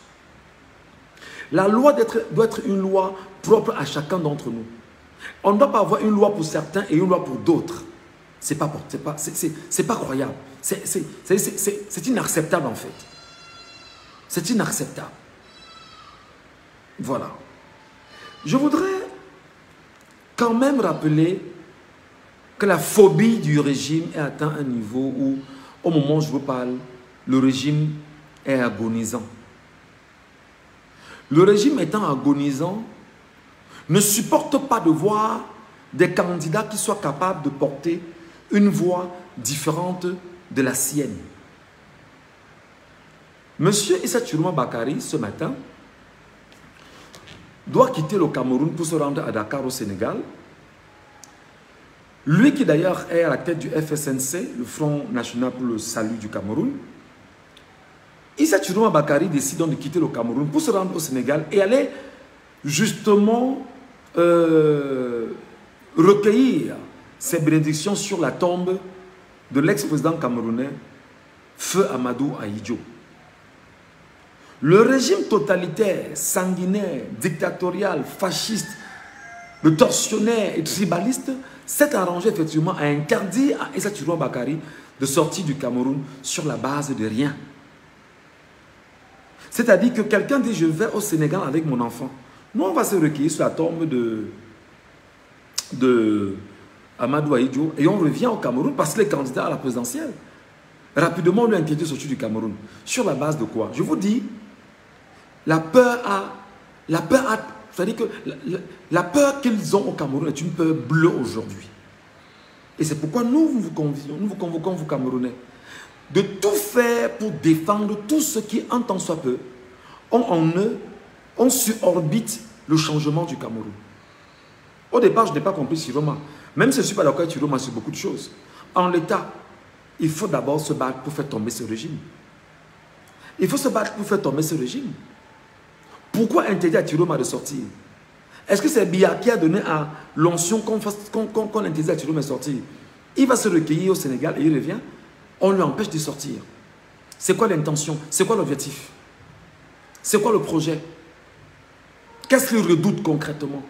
La loi doit être une loi propre à chacun d'entre nous. On ne doit pas avoir une loi pour certains et une loi pour d'autres. C'est pas croyable. C'est inacceptable en fait. C'est inacceptable. Voilà. Je voudrais quand même rappeler que la phobie du régime est atteint un niveau où, au moment où je vous parle, le régime est agonisant. Le régime étant agonisant, ne supporte pas de voir des candidats qui soient capables de porter une voix différente de la sienne. Monsieur Issa Tchourouma Bakary, ce matin, doit quitter le Cameroun pour se rendre à Dakar au Sénégal. Lui qui d'ailleurs est à la tête du FSNC, le Front National pour le Salut du Cameroun, Issa Tchourouma Bakary décide donc de quitter le Cameroun pour se rendre au Sénégal et aller justement recueillir ses bénédictions sur la tombe de l'ex-président camerounais Feu Amadou Ahidjo. Le régime totalitaire, sanguinaire, dictatorial, fasciste, le tortionnaire et tribaliste s'est arrangé effectivement à interdire à Issa Tchourouma Bakary de sortir du Cameroun sur la base de rien. C'est-à-dire que quelqu'un dit « je vais au Sénégal avec mon enfant ». Nous, on va se recueillir sur la tombe de Amadou Ahidjo et on revient au Cameroun parce qu'il est candidat à la présidentielle. Rapidement, on lui a interdit de sortir du Cameroun. Sur la base de quoi? Je vous dis, la peur c'est-à-dire que la peur qu'ils ont au Cameroun est une peur bleue aujourd'hui. Et c'est pourquoi nous vous convoquons, vous Camerounais, de tout faire pour défendre tous ceux qui, en tant soit peu, ont en eux, ont sur orbite le changement du Cameroun. Au départ, je n'ai pas compris Tchourouma. Même si je ne suis pas d'accord avec Tchourouma sur beaucoup de choses. En l'état, il faut d'abord se battre pour faire tomber ce régime. Il faut se battre pour faire tomber ce régime. Pourquoi interdire à Tchourouma de sortir? Est-ce que c'est Biya qui a donné à l'onction qu'on interdit à Tchourouma de sortir? Il va se recueillir au Sénégal et il revient. On lui empêche de sortir. C'est quoi l'intention? C'est quoi l'objectif? C'est quoi le projet? Qu'est-ce qu'ils redoutent concrètement?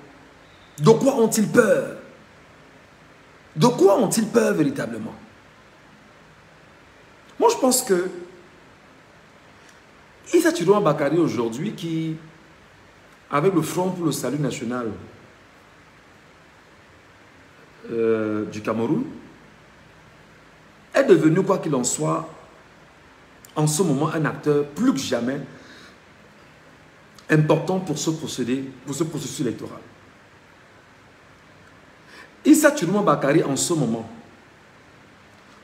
De quoi ont-ils peur? De quoi ont-ils peur véritablement? Moi, je pense que Issa Tchourouma Bakary aujourd'hui, qui, avec le Front pour le Salut National du Cameroun, est devenu, quoi qu'il en soit, en ce moment, un acteur plus que jamais important pour ce processus électoral. Issa Tchourouma Bakary, en ce moment,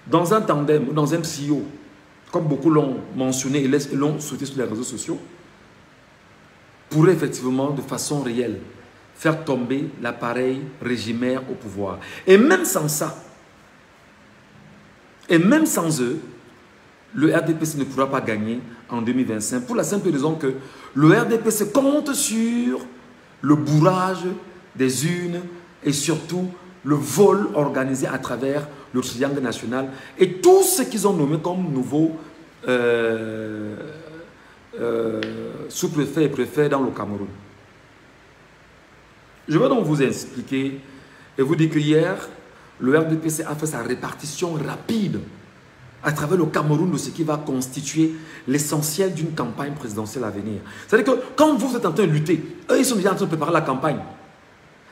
dans un tandem ou dans un trio, comme beaucoup l'ont mentionné et l'ont souhaité sur les réseaux sociaux, pourrait effectivement, de façon réelle, faire tomber l'appareil régimaire au pouvoir. Et même sans ça, et même sans eux, le RDPC ne pourra pas gagner en 2025 pour la simple raison que le RDPC compte sur le bourrage des urnes et surtout le vol organisé à travers le triangle national et tout ce qu'ils ont nommé comme nouveaux sous-préfets et préfets dans le Cameroun. Je vais donc vous expliquer et vous dites que hier, le RDPC a fait sa répartition rapide à travers le Cameroun de ce qui va constituer l'essentiel d'une campagne présidentielle à venir. C'est-à-dire que quand vous êtes en train de lutter, eux, ils sont déjà en train de préparer la campagne.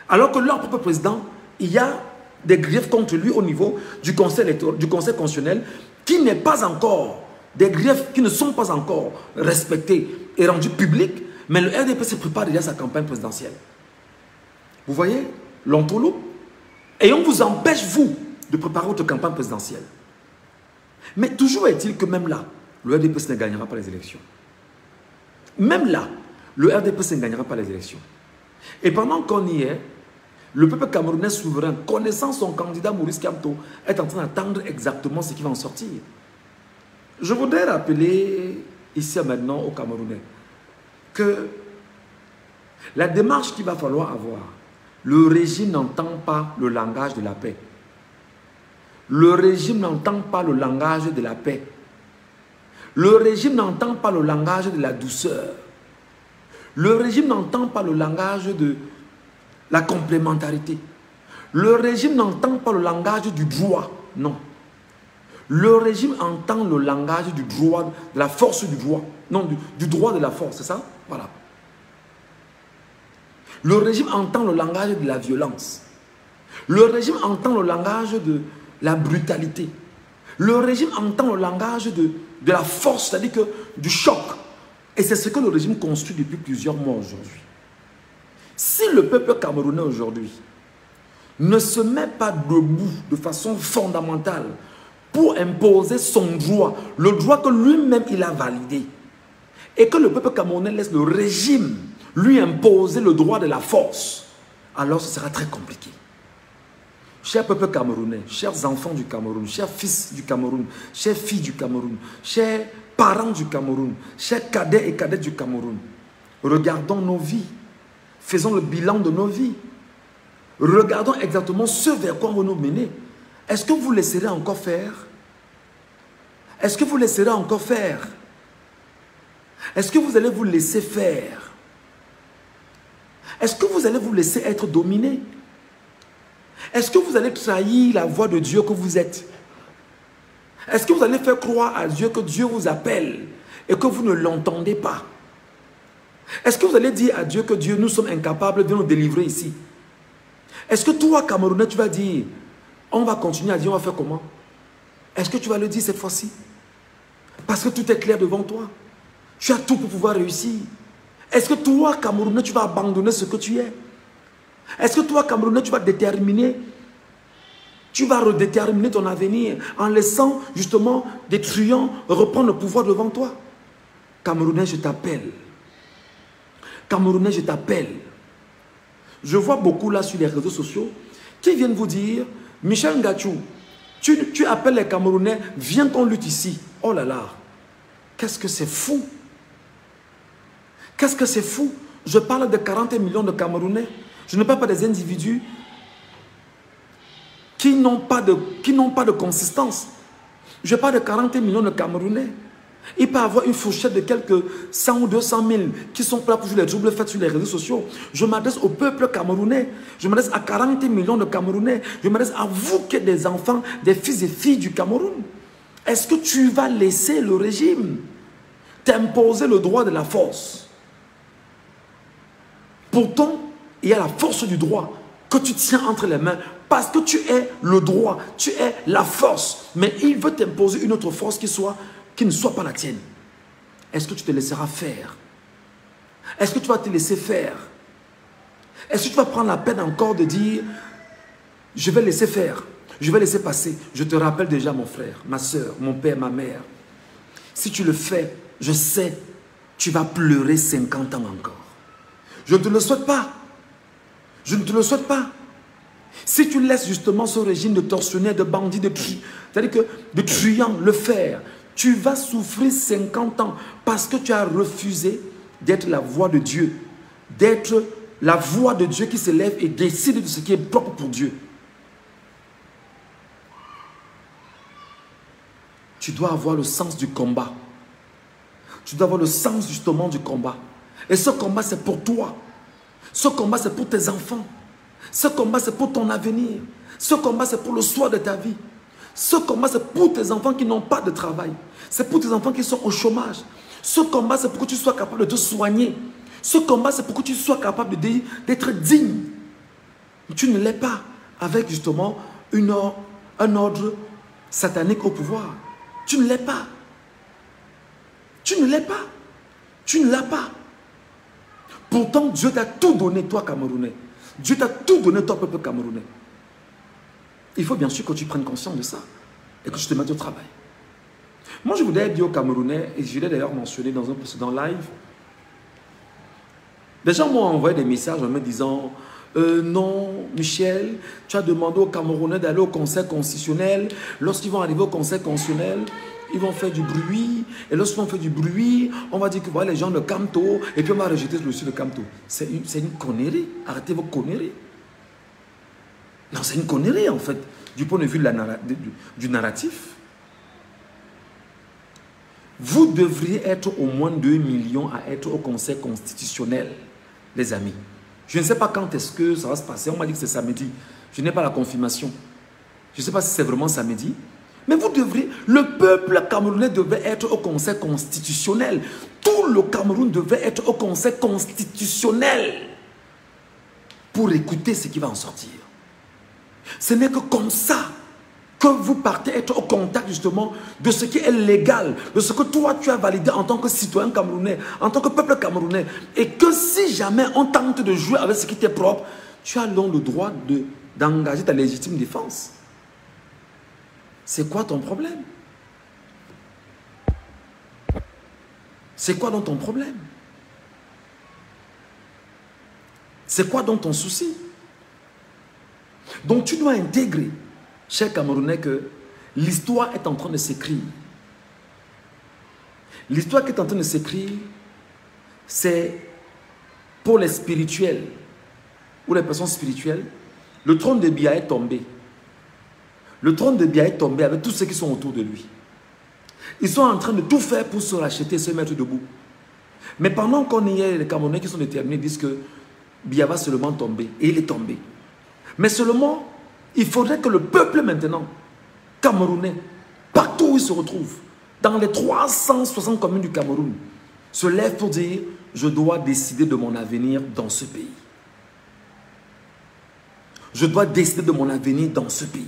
Alors que leur propre président, il y a des griefs contre lui au niveau du Conseil constitutionnel qui n'est pas encore, des griefs qui ne sont pas encore respectés et rendus publics, mais le RDPC prépare déjà sa campagne présidentielle. Vous voyez l'entourloupe? Et on vous empêche, vous, de préparer votre campagne présidentielle. Mais toujours est-il que même là, le RDPC ne gagnera pas les élections. Même là, le RDPC ne gagnera pas les élections. Et pendant qu'on y est, le peuple camerounais souverain, connaissant son candidat Maurice Kamto, est en train d'attendre exactement ce qui va en sortir. Je voudrais rappeler ici et maintenant aux Camerounais que la démarche qu'il va falloir avoir, le régime n'entend pas le langage de la paix. Le régime n'entend pas le langage de la paix. Le régime n'entend pas le langage de la douceur. Le régime n'entend pas le langage de la complémentarité. Le régime n'entend pas le langage du droit. Non. Le régime entend le langage du droit, de la force du droit. Non, du droit de la force, c'est ça? Voilà. Le régime entend le langage de la violence. Le régime entend le langage de la brutalité. Le régime entend le langage de la force, c'est-à-dire que du choc. Et c'est ce que le régime construit depuis plusieurs mois aujourd'hui. Si le peuple camerounais aujourd'hui ne se met pas debout de façon fondamentale pour imposer son droit, le droit que lui-même il a validé, et que le peuple camerounais laisse le régime lui imposer le droit de la force, alors ce sera très compliqué. Chers peuple camerounais, chers enfants du Cameroun, chers fils du Cameroun, chers filles du Cameroun, chers parents du Cameroun, chers cadets et cadettes du Cameroun, regardons nos vies, faisons le bilan de nos vies, regardons exactement ce vers quoi on va nous mener. Est-ce que vous laisserez encore faire? Est-ce que vous laisserez encore faire? Est-ce que vous allez vous laisser faire? Est-ce que vous allez vous laisser être dominé? Est-ce que vous allez trahir la voix de Dieu que vous êtes? Est-ce que vous allez faire croire à Dieu que Dieu vous appelle et que vous ne l'entendez pas? Est-ce que vous allez dire à Dieu que Dieu, nous sommes incapables de nous délivrer ici? Est-ce que toi, Camerounais, tu vas dire, on va continuer à dire, on va faire comment? Est-ce que tu vas le dire cette fois-ci? Parce que tout est clair devant toi. Tu as tout pour pouvoir réussir. Est-ce que toi, Camerounais, tu vas abandonner ce que tu es? Est-ce que toi, Camerounais, tu vas déterminer, tu vas redéterminer ton avenir en laissant justement des truands reprendre le pouvoir devant toi? Camerounais, je t'appelle. Camerounais, je t'appelle. Je vois beaucoup là sur les réseaux sociaux qui viennent vous dire, Michel Ngachou, tu appelles les Camerounais, viens qu'on lutte ici. Oh là là, qu'est-ce que c'est fou. Qu'est-ce que c'est fou. Je parle de 40 millions de Camerounais. Je ne parle pas des individus qui n'ont pas de consistance. Je parle de 40 millions de Camerounais. Il peut y avoir une fourchette de quelques 100 ou 200 000 qui sont prêts pour jouer les troubles faits sur les réseaux sociaux. Je m'adresse au peuple camerounais. Je m'adresse à 40 millions de Camerounais. Je m'adresse à vous qui êtes des enfants, des fils et filles du Cameroun. Est-ce que tu vas laisser le régime t'imposer le droit de la force? Pourtant, il y a la force du droit que tu tiens entre les mains parce que tu es le droit, tu es la force. Mais il veut t'imposer une autre force qui ne soit pas la tienne. Est-ce que tu te laisseras faire? Est-ce que tu vas te laisser faire? Est-ce que tu vas prendre la peine encore de dire je vais laisser faire, je vais laisser passer? Je te rappelle déjà mon frère, ma soeur, mon père, ma mère. Si tu le fais, je sais, tu vas pleurer 50 ans encore. Je ne te le souhaite pas. Je ne te le souhaite pas. Si tu laisses justement ce régime de tortionnaires, de bandits, c'est-à-dire que de truands le faire, tu vas souffrir 50 ans parce que tu as refusé d'être la voix de Dieu, d'être la voix de Dieu qui se lève et décide de ce qui est propre pour Dieu. Tu dois avoir le sens du combat. Tu dois avoir le sens justement du combat. Et ce combat, c'est pour toi. Ce combat, c'est pour tes enfants. Ce combat, c'est pour ton avenir. Ce combat, c'est pour le soir de ta vie. Ce combat, c'est pour tes enfants qui n'ont pas de travail. C'est pour tes enfants qui sont au chômage. Ce combat, c'est pour que tu sois capable de te soigner. Ce combat, c'est pour que tu sois capable d'être digne. Tu ne l'es pas avec justement un ordre satanique au pouvoir. Tu ne l'es pas. Tu ne l'es pas. Tu ne l'as pas. Pourtant, Dieu t'a tout donné, toi, Camerounais. Dieu t'a tout donné, toi, peuple camerounais. Il faut bien sûr que tu prennes conscience de ça et que tu te mettes au travail. Moi, je voudrais dire aux Camerounais, et je l'ai d'ailleurs mentionné dans un précédent live, des gens m'ont envoyé des messages en me disant non, Michel, tu as demandé aux Camerounais d'aller au Conseil constitutionnel. Lorsqu'ils vont arriver au Conseil constitutionnel, ils vont faire du bruit. Et lorsqu'ils vont faire du bruit, on va dire que voilà les gens de Camto, et puis on va rejeter le dossier de Camto. C'est une connerie. Arrêtez vos conneries. Non, c'est une connerie en fait, du point de vue du narratif. Vous devriez être au moins 2 millions à être au Conseil constitutionnel, les amis. Je ne sais pas quand est-ce que ça va se passer. On m'a dit que c'est samedi. Je n'ai pas la confirmation. Je ne sais pas si c'est vraiment samedi. Mais vous devriez, le peuple camerounais devait être au Conseil constitutionnel. Tout le Cameroun devait être au Conseil constitutionnel pour écouter ce qui va en sortir. Ce n'est que comme ça que vous partez être au contact justement de ce qui est légal, de ce que toi tu as validé en tant que citoyen camerounais, en tant que peuple camerounais. Et que si jamais on tente de jouer avec ce qui t'est propre, tu as donc le droit d'engager ta légitime défense. C'est quoi ton problème? C'est quoi donc ton problème? C'est quoi donc ton souci? Donc tu dois intégrer, cher Camerounais, que l'histoire est en train de s'écrire. L'histoire qui est en train de s'écrire, c'est pour les spirituels ou les personnes spirituelles. Le trône de Biya est tombé. Le trône de Biya est tombé avec tous ceux qui sont autour de lui. Ils sont en train de tout faire pour se racheter, se mettre debout. Mais pendant qu'on y est, les Camerounais qui sont déterminés disent que Biya va seulement tomber. Et il est tombé. Mais seulement, il faudrait que le peuple maintenant, camerounais, partout où il se retrouve, dans les 360 communes du Cameroun, se lève pour dire, je dois décider de mon avenir dans ce pays. Je dois décider de mon avenir dans ce pays.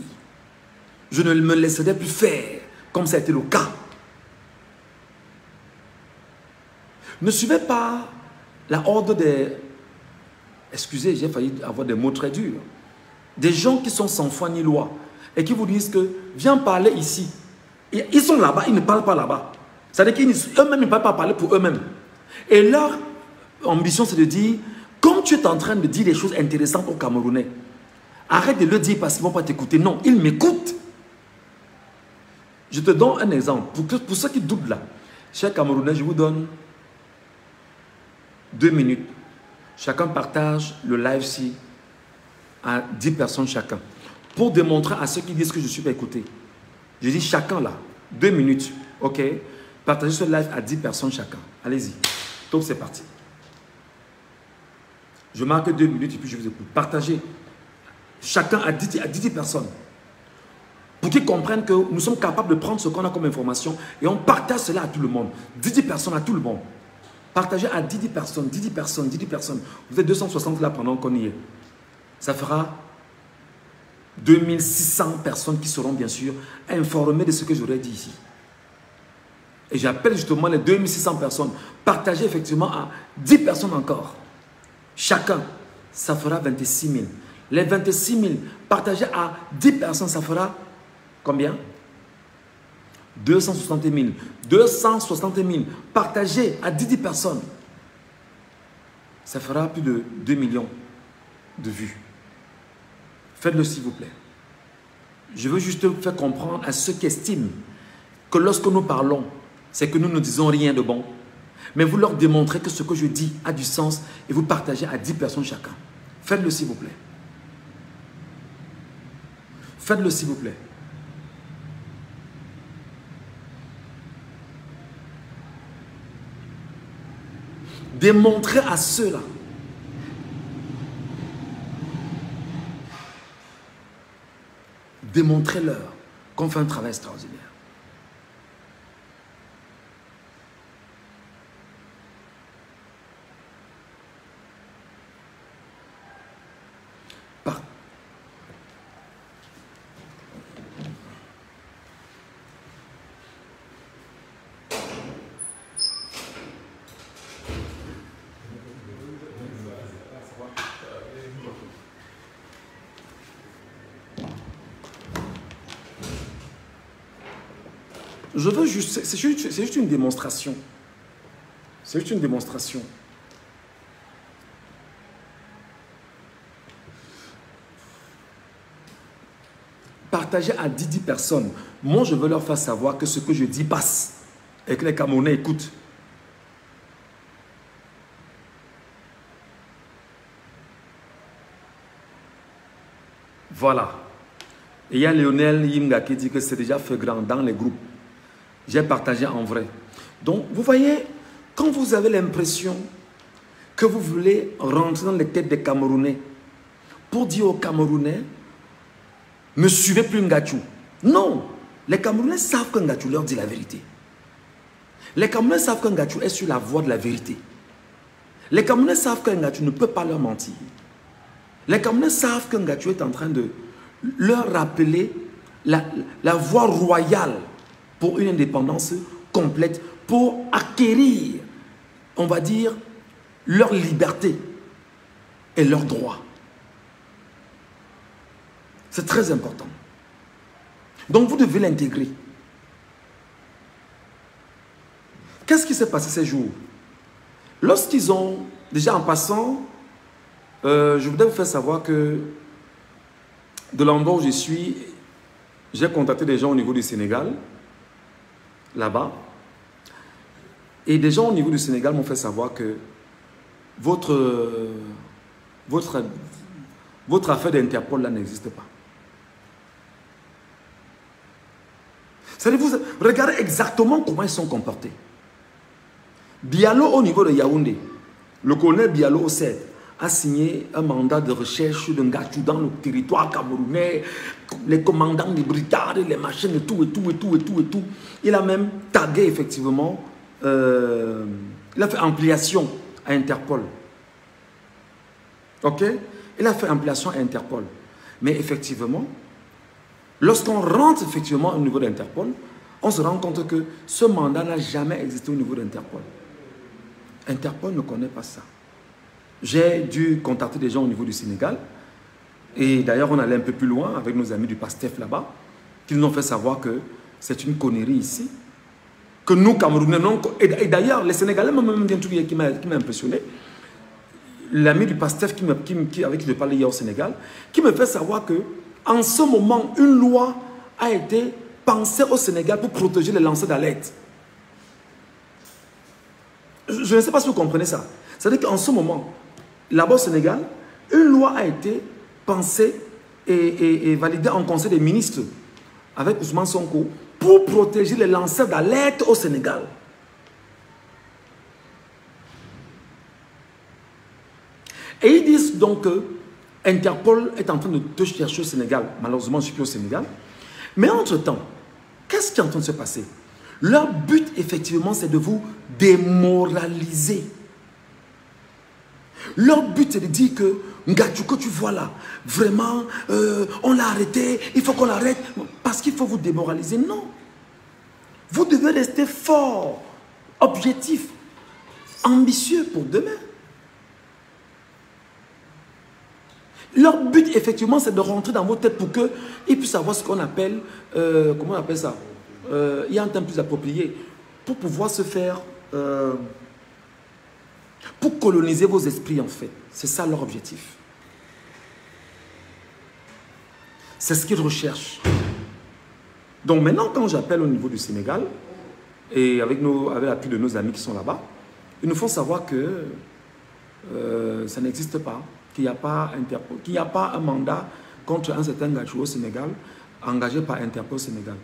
Je ne me laisserai plus faire comme ça a été le cas. Ne suivez pas la horde des... Excusez, j'ai failli avoir des mots très durs. Des gens qui sont sans foi ni loi et qui vous disent que viens parler ici. Et ils sont là-bas, ils ne parlent pas là-bas. C'est-à-dire qu'eux-mêmes ne parlent pas parler pour eux-mêmes. Et leur ambition, c'est de dire, comme tu es en train de dire des choses intéressantes aux Camerounais, arrête de le dire parce qu'ils ne vont pas t'écouter. Non, ils m'écoutent. Je te donne un exemple. Pour ceux qui doutent là, chers Camerounais, je vous donne 2 minutes. Chacun partage le live-ci à 10 personnes chacun. Pour démontrer à ceux qui disent que je ne suis pas écouté. Je dis chacun là, 2 minutes. Ok? Partagez ce live à 10 personnes chacun. Allez-y. Donc c'est parti. Je marque 2 minutes et puis je vous écoute. Partagez. Chacun à 10 personnes. Pour qu'ils comprennent que nous sommes capables de prendre ce qu'on a comme information et on partage cela à tout le monde. 10 personnes à tout le monde. Partagez à 10 personnes, 10 personnes, 10 personnes. Vous êtes 260 là pendant qu'on y est. Ça fera 2600 personnes qui seront bien sûr informées de ce que j'aurais dit ici. Et j'appelle justement les 2600 personnes. Partagez effectivement à 10 personnes encore. Chacun, ça fera 26 000. Les 26 000 partagés à 10 personnes, ça fera combien? 260 000. 260 000 partagés à 10 personnes, ça fera plus de 2 millions de vues. Faites-le s'il vous plaît. Je veux juste faire comprendre à ceux qui estiment que lorsque nous parlons, c'est que nous ne disons rien de bon. Mais vous leur démontrez que ce que je dis a du sens et vous partagez à 10 personnes chacun. Faites-le s'il vous plaît. Faites-le s'il vous plaît. Démontrez à ceux-là Démontrez-leur qu'on fait un travail extraordinaire. Je veux juste, c'est juste une démonstration. C'est juste une démonstration. Partagez à 10 personnes. Moi, je veux leur faire savoir que ce que je dis passe et que les Camerounais écoutent. Voilà. Et il y a Lionel Yimga qui dit que c'est déjà fait grand dans les groupes. J'ai partagé en vrai. Donc, vous voyez, quand vous avez l'impression que vous voulez rentrer dans les têtes des Camerounais pour dire aux Camerounais, ne suivez plus Ngachou. Non, les Camerounais savent que Ngachou leur dit la vérité. Les Camerounais savent que Ngachou est sur la voie de la vérité. Les Camerounais savent que Ngachou ne peut pas leur mentir. Les Camerounais savent que Ngachou est en train de leur rappeler la voie royale pour une indépendance complète, pour acquérir, on va dire, leur liberté et leurs droits. C'est très important. Donc vous devez l'intégrer. Qu'est-ce qui s'est passé ces jours? Lorsqu'ils ont, déjà en passant, je voudrais vous faire savoir que de l'endroit où je suis, j'ai contacté des gens au niveau du Sénégal, là-bas, et des gens au niveau du Sénégal m'ont fait savoir que votre affaire d'Interpol là n'existe pas. C'est-à-dire, vous regardez exactement comment ils sont comportés. Bialo au niveau de Yaoundé, le colonel Bialo au 7 a signé un mandat de recherche de Ngachou dans le territoire camerounais, les commandants des brigades, les machines et tout. Il a même tagué effectivement, il a fait ampliation à Interpol. Ok? Il a fait ampliation à Interpol. Mais effectivement, lorsqu'on rentre effectivement au niveau d'Interpol, on se rend compte que ce mandat n'a jamais existé au niveau d'Interpol. Interpol ne connaît pas ça. J'ai dû contacter des gens au niveau du Sénégal. Et d'ailleurs, on allait un peu plus loin avec nos amis du PASTEF là-bas, qui nous ont fait savoir que c'est une connerie ici. Que nous, Camerounais, non. Et d'ailleurs, les Sénégalais m'ont même dit un truc qui m'a impressionné. L'ami du PASTEF avec qui je parlais hier au Sénégal, qui me fait savoir que en ce moment, une loi a été pensée au Sénégal pour protéger les lanceurs d'alerte. Je ne sais pas si vous comprenez ça. C'est-à-dire qu'en ce moment, là-bas au Sénégal, une loi a été pensée et validée en Conseil des ministres avec Ousmane Sonko pour protéger les lanceurs d'alerte au Sénégal. Et ils disent donc que Interpol est en train de te chercher au Sénégal. Malheureusement, je ne suis plus au Sénégal. Mais entre-temps, qu'est-ce qui est en train de se passer? Leur but, effectivement, c'est de vous démoraliser. Leur but, c'est de dire que Ngachou, que tu vois là, vraiment, on l'a arrêté, il faut qu'on l'arrête, parce qu'il faut vous démoraliser. Non. Vous devez rester fort, objectif, ambitieux pour demain. Leur but, effectivement, c'est de rentrer dans vos têtes pour qu'ils puissent avoir ce qu'on appelle, comment on appelle ça? Il y a un terme plus approprié, pour pouvoir se faire, pour coloniser vos esprits, en fait. C'est ça leur objectif. C'est ce qu'ils recherchent. Donc maintenant, quand j'appelle au niveau du Sénégal, et avec l'appui de nos amis qui sont là-bas, ils nous font savoir que ça n'existe pas. Qu'il n'y a pas Interpol, qu'il n'y a pas un mandat contre un certain Ngachou au Sénégal, engagé par Interpol au Sénégal.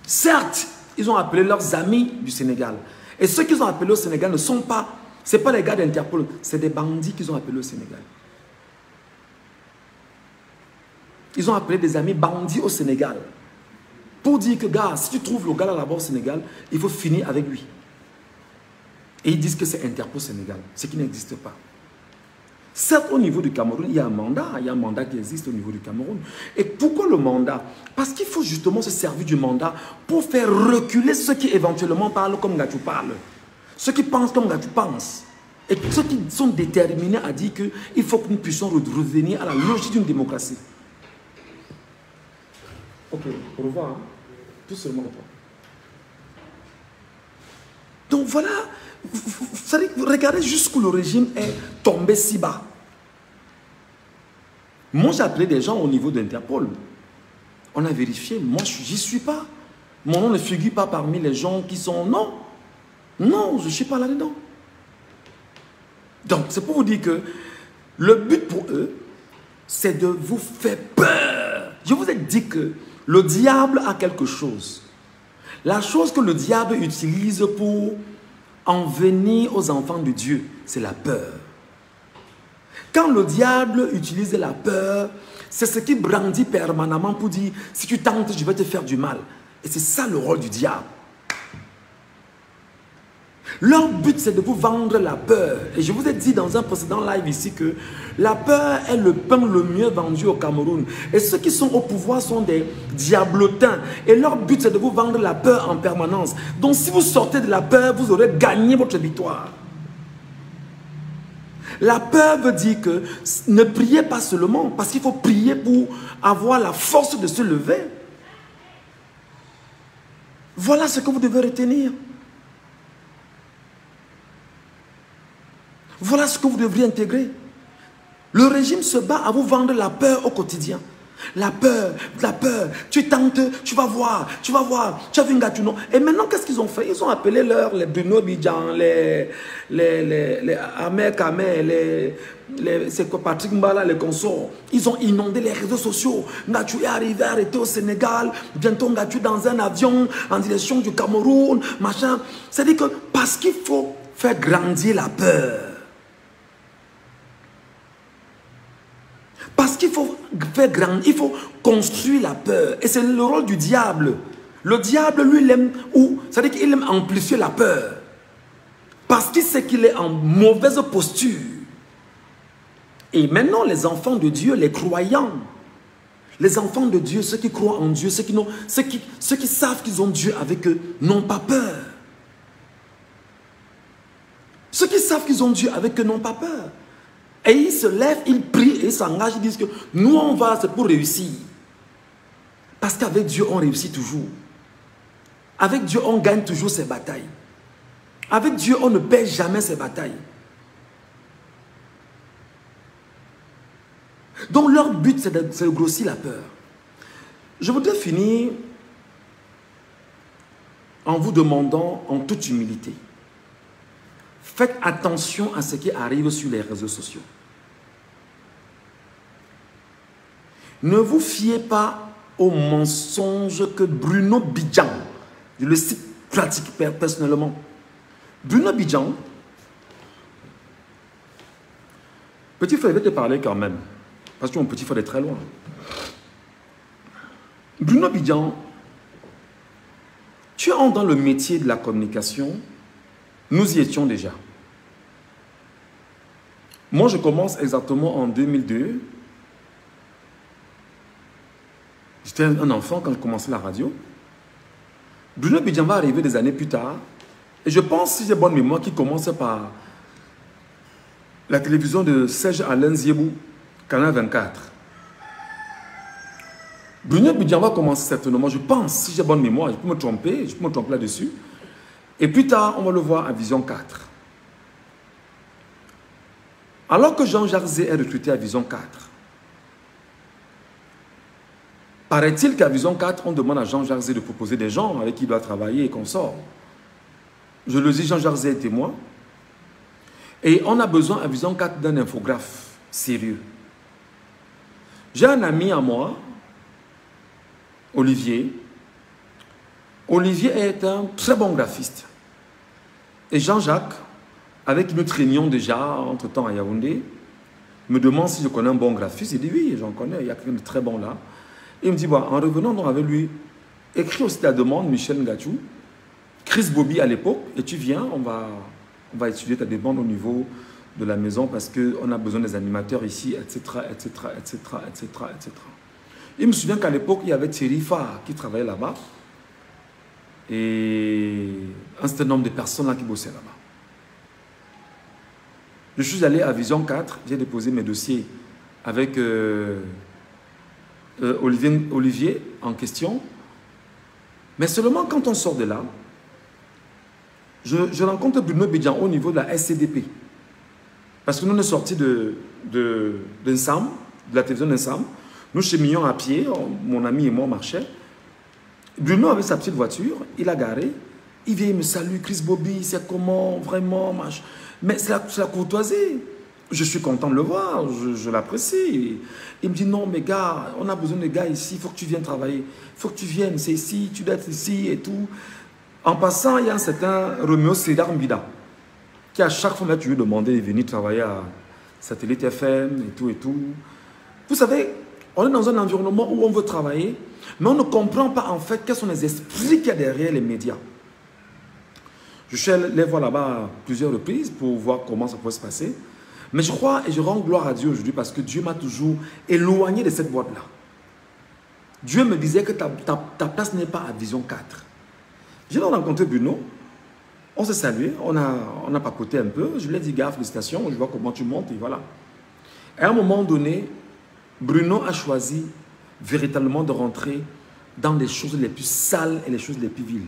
Certes, ils ont appelé leurs amis du Sénégal. Et ceux qu'ils ont appelés au Sénégal ne sont pas, ce n'est pas les gars d'Interpol, c'est des bandits qu'ils ont appelés au Sénégal. Ils ont appelé des amis bandits au Sénégal. Pour dire que, gars, si tu trouves le gars là-bas au Sénégal, il faut finir avec lui. Et ils disent que c'est Interpol Sénégal, ce qui n'existe pas. Certes, au niveau du Cameroun, il y a un mandat qui existe au niveau du Cameroun. Et pourquoi le mandat? Parce qu'il faut justement se servir du mandat pour faire reculer ceux qui éventuellement parlent comme Gatou parle. Ceux qui pensent comme Gatou pense. Et ceux qui sont déterminés à dire qu'il faut que nous puissions revenir à la logique d'une démocratie. Ok, au revoir. Hein? Tout seulement. Donc voilà, regardez jusqu'où le régime est tombé si bas. Moi, j'ai appelé des gens au niveau d'Interpol. On a vérifié, moi, j'y suis pas. Mon nom ne figure pas parmi les gens qui sont... Non, non, je ne suis pas là-dedans. Donc, c'est pour vous dire que le but pour eux, c'est de vous faire peur. Je vous ai dit que le diable a quelque chose. La chose que le diable utilise pour en venir aux enfants de Dieu, c'est la peur. Quand le diable utilise la peur, c'est ce qui brandit permanemment pour dire, si tu tentes, je vais te faire du mal. Et c'est ça le rôle du diable. Leur but, c'est de vous vendre la peur. Et je vous ai dit dans un précédent live ici que la peur est le pain le mieux vendu au Cameroun. Et ceux qui sont au pouvoir sont des diablotins. Et leur but, c'est de vous vendre la peur en permanence. Donc si vous sortez de la peur, vous aurez gagné votre victoire. La peur veut dire que ne priez pas seulement, parce qu'il faut prier pour avoir la force de se lever. Voilà ce que vous devez retenir. Voilà ce que vous devriez intégrer. Le régime se bat à vous vendre la peur au quotidien. La peur, tu tentes, tu vas voir, tu as vu Ngatuno. Et maintenant, qu'est-ce qu'ils ont fait? Ils ont appelé les Bruno Bidjan, les Ahmed Kamel, c'est quoi, Patrick Mbala, les consorts. Ils ont inondé les réseaux sociaux. Ngatu est arrivé, arrêté au Sénégal. Bientôt, Ngatu dans un avion en direction du Cameroun, machin. C'est-à-dire que parce qu'il faut faire grandir la peur. Parce qu'il faut faire grand, il faut construire la peur. Et c'est le rôle du diable. Le diable, lui, il aime, c'est-à-dire qu'il aime amplifier la peur. Parce qu'il sait qu'il est en mauvaise posture. Et maintenant, les enfants de Dieu, les croyants, les enfants de Dieu, ceux qui croient en Dieu, ceux qui savent qu'ils ont Dieu avec eux, n'ont pas peur. Ceux qui savent qu'ils ont Dieu avec eux n'ont pas peur. Et ils se lèvent, ils prient et ils s'engagent, ils disent que nous on va, c'est pour réussir. Parce qu'avec Dieu on réussit toujours. Avec Dieu on gagne toujours ses batailles. Avec Dieu on ne perd jamais ses batailles. Donc leur but c'est de grossir la peur. Je voudrais finir en vous demandant en toute humilité. Faites attention à ce qui arrive sur les réseaux sociaux. Ne vous fiez pas aux mensonges que Bruno Bidjan, je le cite pratique personnellement. Bruno Bidjan, petit frère, je vais te parler quand même, parce que mon petit frère est très loin. Bruno Bidjan, tu entres dans le métier de la communication, nous y étions déjà. Moi, je commence exactement en 2002. J'étais un enfant quand je commençais la radio. Bruno Bidjan va arriver des années plus tard. Et je pense, si j'ai bonne mémoire, qu'il commence par la télévision de Serge Alain Ziebou, Canal 24. Bruno Bidjan va commencer certainement, je pense, si j'ai bonne mémoire, je peux me tromper là-dessus. Et plus tard, on va le voir à Vision 4. Alors que Jean-Jacques Zé est recruté à Vision 4, paraît-il qu'à Vision 4, on demande à Jean-Jacques Zé de proposer des gens avec qui il doit travailler et qu'on sort. Je le dis, Jean-Jacques Zé est témoin. Et on a besoin à Vision 4 d'un infographe sérieux. J'ai un ami à moi, Olivier. Olivier est un très bon graphiste. Et Jean-Jacques, avec qui nous traînions déjà entre-temps à Yaoundé, me demande si je connais un bon graphiste. Il dit oui, j'en connais, il y a quelqu'un de très bon là. Et il me dit, bah, en revenant donc avec lui, écris aussi la demande, Michel Ngachou, Chris Bobby à l'époque, et tu viens, on va étudier ta demande au niveau de la maison parce qu'on a besoin des animateurs ici, etc., etc., etc., etc., etc. Il me souvient qu'à l'époque, il y avait Thierry Farr qui travaillait là-bas et un certain nombre de personnes là qui bossaient là-bas. Je suis allé à Vision 4, j'ai déposé mes dossiers avec Olivier en question. Mais seulement quand on sort de là, je rencontre Bruno Bidjan au niveau de la SCDP. Parce que nous, on est sortis de la télévision d'Ensam. Nous cheminions à pied, mon ami et moi on marchait. Bruno avait sa petite voiture, il a garé. Il vient, il me salue, Chris Bobby, c'est comment, vraiment, mais c'est la courtoisie. Je suis content de le voir, je l'apprécie. Il me dit, non, mais gars, on a besoin de gars ici, il faut que tu viennes travailler. Il faut que tu viennes, c'est ici, tu dois être ici et tout. En passant, il y a un certain Roméo Sédar Mbida, qui à chaque fois, tu lui demandais de venir travailler à Satellite FM et tout et tout. Vous savez, on est dans un environnement où on veut travailler, mais on ne comprend pas en fait quels sont les esprits qu'il y a derrière les médias. Je suis allé les voir là-bas plusieurs reprises pour voir comment ça peut se passer. Mais je crois et je rends gloire à Dieu aujourd'hui parce que Dieu m'a toujours éloigné de cette boîte-là. Dieu me disait que ta place n'est pas à Vision 4. J'ai donc rencontré Bruno, on s'est salué, on a papoté un peu. Je lui ai dit, gars, félicitations, je vois comment tu montes et voilà. Et à un moment donné, Bruno a choisi véritablement de rentrer dans les choses les plus sales et les choses les plus viles.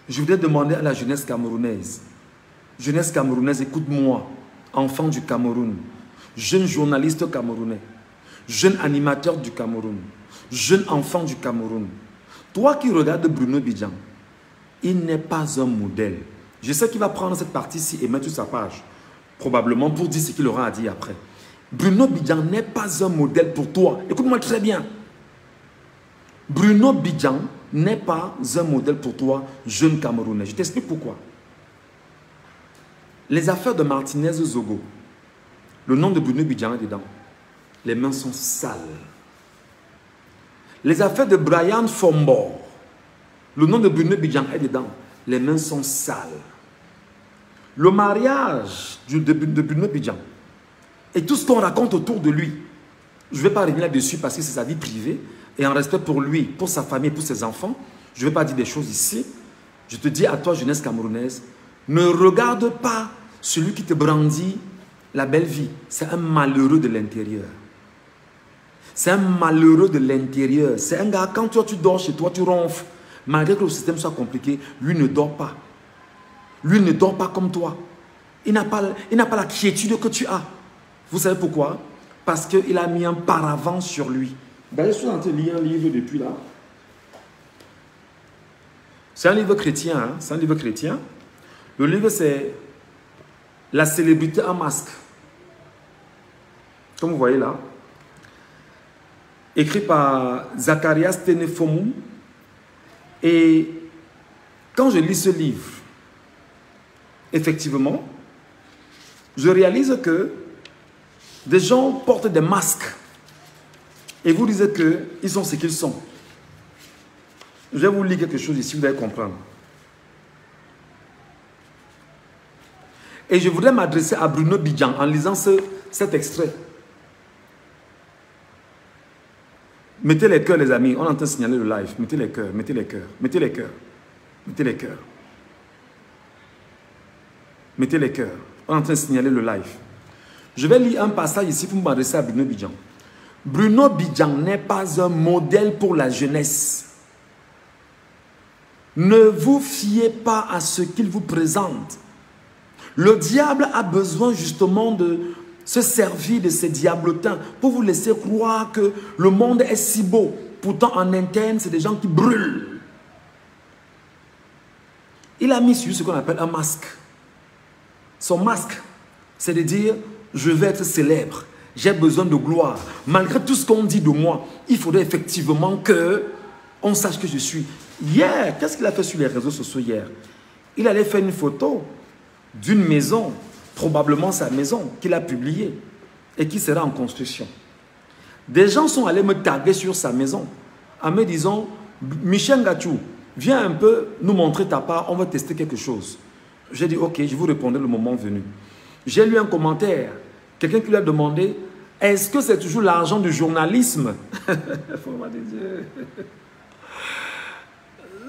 Je voudrais demander à la jeunesse camerounaise, écoute-moi, enfant du Cameroun, jeune journaliste camerounais, jeune animateur du Cameroun, jeune enfant du Cameroun, toi qui regardes Bruno Bidjan, il n'est pas un modèle. Je sais qu'il va prendre cette partie-ci et mettre sur sa page, probablement pour dire ce qu'il aura à dire après. Bruno Bidjan n'est pas un modèle pour toi. Écoute-moi très bien. Bruno Bidjan n'est pas un modèle pour toi, jeune Camerounais. Je t'explique pourquoi. Les affaires de Martinez Zogo, le nom de Bruno Bidjan est dedans. Les mains sont sales. Les affaires de Brian Fombor, le nom de Bruno Bidjan est dedans. Les mains sont sales. Le mariage de Bruno Bidjan et tout ce qu'on raconte autour de lui, je ne vais pas revenir là-dessus parce que c'est sa vie privée et en respect pour lui, pour sa famille, pour ses enfants, je ne vais pas dire des choses ici. Je te dis à toi, jeunesse camerounaise, ne regarde pas celui qui te brandit la belle vie. C'est un malheureux de l'intérieur. C'est un malheureux de l'intérieur. C'est un gars, quand toi tu dors chez toi, tu ronfles. Malgré que le système soit compliqué, lui ne dort pas. Lui ne dort pas comme toi. Il n'a pas la quiétude que tu as. Vous savez pourquoi? Parce qu'il a mis un paravent sur lui. Ben, je suis en train de lire un livre depuis là. C'est un livre chrétien. Hein? C'est un livre chrétien. Le livre, c'est La célébrité en masque. Comme vous voyez là. Écrit par Zacharias Tenefomu. Et quand je lis ce livre, effectivement, je réalise que des gens portent des masques et vous disent qu'ils sont ce qu'ils sont. Je vais vous lire quelque chose ici, vous allez comprendre. Et je voudrais m'adresser à Bruno Bidjan en lisant cet extrait. Mettez les cœurs, les amis. On est en train de signaler le live. Mettez les cœurs, mettez les cœurs, mettez les cœurs. Mettez les cœurs. Mettez les cœurs. On est en train de signaler le live. Je vais lire un passage ici pour m'adresser à Bruno Bidjan. Bruno Bidjan n'est pas un modèle pour la jeunesse. Ne vous fiez pas à ce qu'il vous présente. Le diable a besoin justement de se servir de ces diablotins pour vous laisser croire que le monde est si beau. Pourtant, en interne, c'est des gens qui brûlent. Il a mis sur ce qu'on appelle un masque. Son masque, c'est de dire, je vais être célèbre, j'ai besoin de gloire. Malgré tout ce qu'on dit de moi, il faudrait effectivement qu'on sache que je suis. Hier, qu'est-ce qu'il a fait sur les réseaux sociaux hier? Il allait faire une photo d'une maison, probablement sa maison, qu'il a publiée. et qui sera en construction. Des gens sont allés me taguer sur sa maison en me disant, Michel Gachou, viens un peu nous montrer ta part, on va tester quelque chose. J'ai dit, ok, je vous répondrai le moment venu. J'ai lu un commentaire, quelqu'un qui lui a demandé, est-ce que c'est toujours l'argent du journalisme?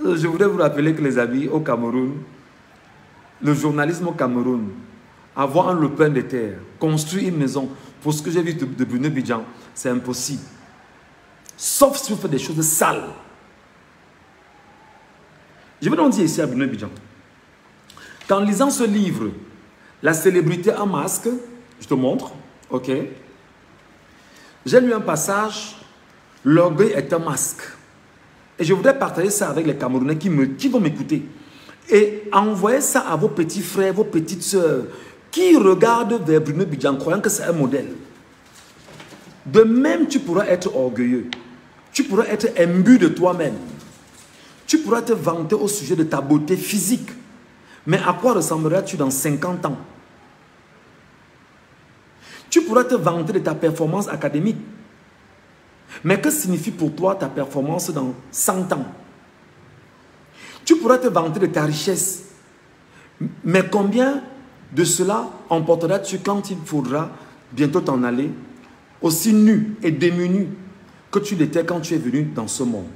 Je voudrais vous rappeler que les amis, au Cameroun, le journalisme au Cameroun, avoir un lopin de terre, construire une maison, pour ce que j'ai vu de Bruno Bidjan, c'est impossible. Sauf si vous faites des choses sales. Je vais donc dire ici à Bruno Bidjan, qu'en lisant ce livre, La célébrité en masque, je te montre, ok? J'ai lu un passage, l'orgueil est un masque. Et je voudrais partager ça avec les Camerounais qui vont m'écouter. Et envoyer ça à vos petits frères, vos petites sœurs, qui regardent vers Bruno Bidjan croyant que c'est un modèle. De même, tu pourras être orgueilleux. Tu pourras être imbu de toi-même. Tu pourras te vanter au sujet de ta beauté physique. Mais à quoi ressembleras-tu dans 50 ans? Tu pourras te vanter de ta performance académique. Mais que signifie pour toi ta performance dans 100 ans? Tu pourras te vanter de ta richesse. Mais combien de cela emporteras-tu quand il faudra bientôt t'en aller, aussi nu et démuni que tu l'étais quand tu es venu dans ce monde?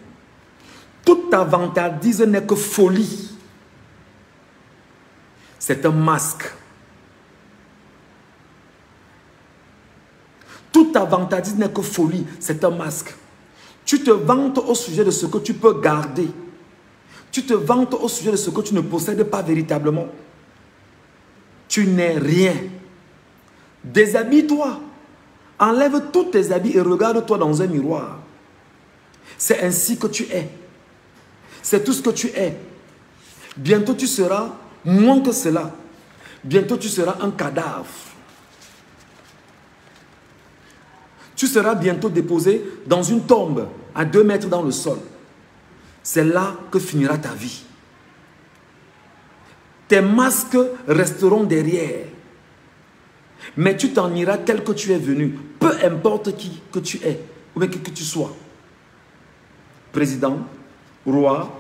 Toute ta vantardise n'est que folie. C'est un masque. Toute ta vantardise n'est que folie. C'est un masque. Tu te vantes au sujet de ce que tu peux garder. Tu te vantes au sujet de ce que tu ne possèdes pas véritablement. Tu n'es rien. Déshabille-toi. Enlève tous tes habits et regarde-toi dans un miroir. C'est ainsi que tu es. C'est tout ce que tu es. Bientôt tu seras moins que cela. Bientôt tu seras un cadavre. Tu seras bientôt déposé dans une tombe à 2 mètres dans le sol. C'est là que finira ta vie. Tes masques resteront derrière. Mais tu t'en iras tel que tu es venu. Peu importe qui que tu es ou bien qui que tu sois. Président, roi,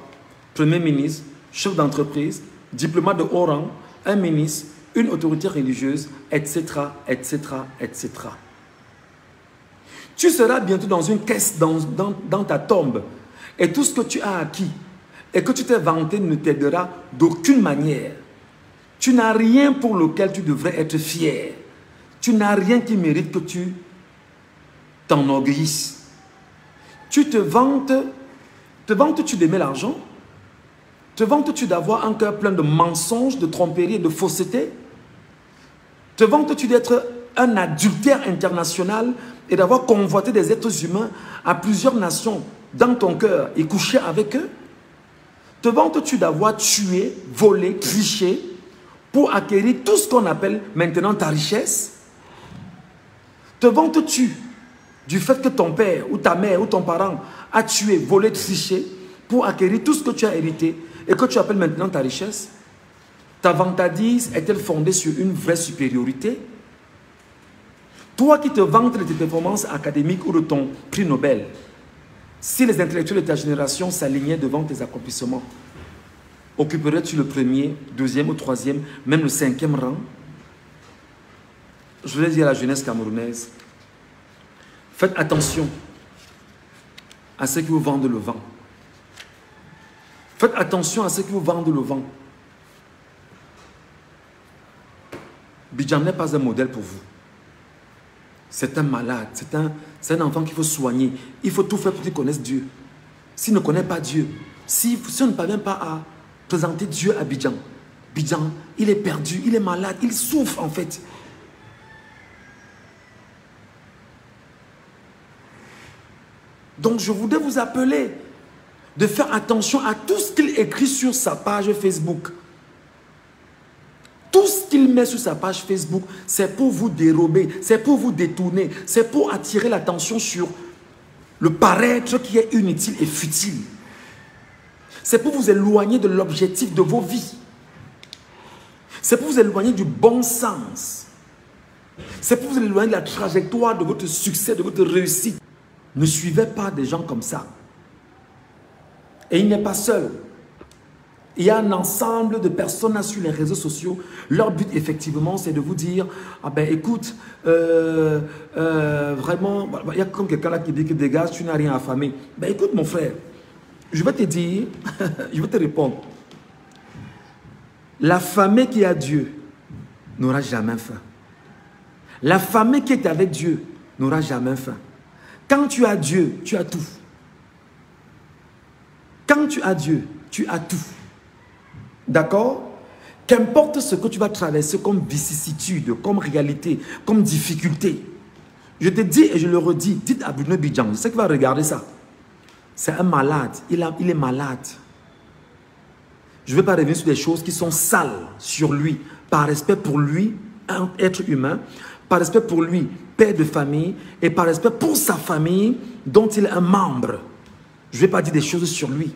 premier ministre, chef d'entreprise, diplomate de haut rang, un ministre, une autorité religieuse, etc., etc., etc. Tu seras bientôt dans une caisse dans ta tombe. Et tout ce que tu as acquis et que tu t'es vanté ne t'aidera d'aucune manière. Tu n'as rien pour lequel tu devrais être fier. Tu n'as rien qui mérite que tu t'enorgueillisses. Tu te vantes-tu d'aimer l'argent? Te vantes-tu d'avoir un cœur plein de mensonges, de tromperies et de fausseté? Te vantes-tu d'être un adultère international et d'avoir convoité des êtres humains à plusieurs nations dans ton cœur et couché avec eux? Te vantes-tu d'avoir tué, volé, triché pour acquérir tout ce qu'on appelle maintenant ta richesse? Te vantes-tu du fait que ton père ou ta mère ou ton parent a tué, volé, triché pour acquérir tout ce que tu as hérité et que tu appelles maintenant ta richesse? Ta vantardise est-elle fondée sur une vraie supériorité? Toi qui te vantes de tes performances académiques ou de ton prix Nobel, si les intellectuels de ta génération s'alignaient devant tes accomplissements, occuperais-tu le premier, deuxième ou troisième, même le 5e rang? Je voulais dire à la jeunesse camerounaise, faites attention à ceux qui vous vendent le vent. Faites attention à ceux qui vous vendent le vent. Bidjan n'est pas un modèle pour vous. C'est un malade, c'est un enfant qu'il faut soigner. Il faut tout faire pour qu'il connaisse Dieu. S'il ne connaît pas Dieu, si on ne parvient pas à présenter Dieu à Bidjan, Bidjan, il est perdu, il est malade, il souffre en fait. Donc je voudrais vous appeler de faire attention à tout ce qu'il écrit sur sa page Facebook. Tout ce qu'il met sur sa page Facebook, c'est pour vous dérober, c'est pour vous détourner, c'est pour attirer l'attention sur le paraître qui est inutile et futile. C'est pour vous éloigner de l'objectif de vos vies. C'est pour vous éloigner du bon sens. C'est pour vous éloigner de la trajectoire de votre succès, de votre réussite. Ne suivez pas des gens comme ça. Et il n'est pas seul. Il y a un ensemble de personnes sur les réseaux sociaux. Leur but, effectivement, c'est de vous dire, ah ben écoute, vraiment, il y a comme quelqu'un là qui dit que dégage, tu n'as rien affamé. Ben écoute mon frère, je vais te dire, je vais te répondre. L'affamé qui a Dieu n'aura jamais faim. L'affamé qui est avec Dieu n'aura jamais faim. Quand tu as Dieu, tu as tout. Quand tu as Dieu, tu as tout. D'accord? Qu'importe ce que tu vas traverser comme vicissitude, comme réalité, comme difficulté. Je te dis et je le redis, dites à Bruno Bidjan, je sais qu'il va regarder ça. C'est un malade, il est malade. Je ne vais pas revenir sur des choses qui sont sales sur lui, par respect pour lui, un être humain, par respect pour lui, père de famille, et par respect pour sa famille dont il est un membre. Je ne vais pas dire des choses sur lui.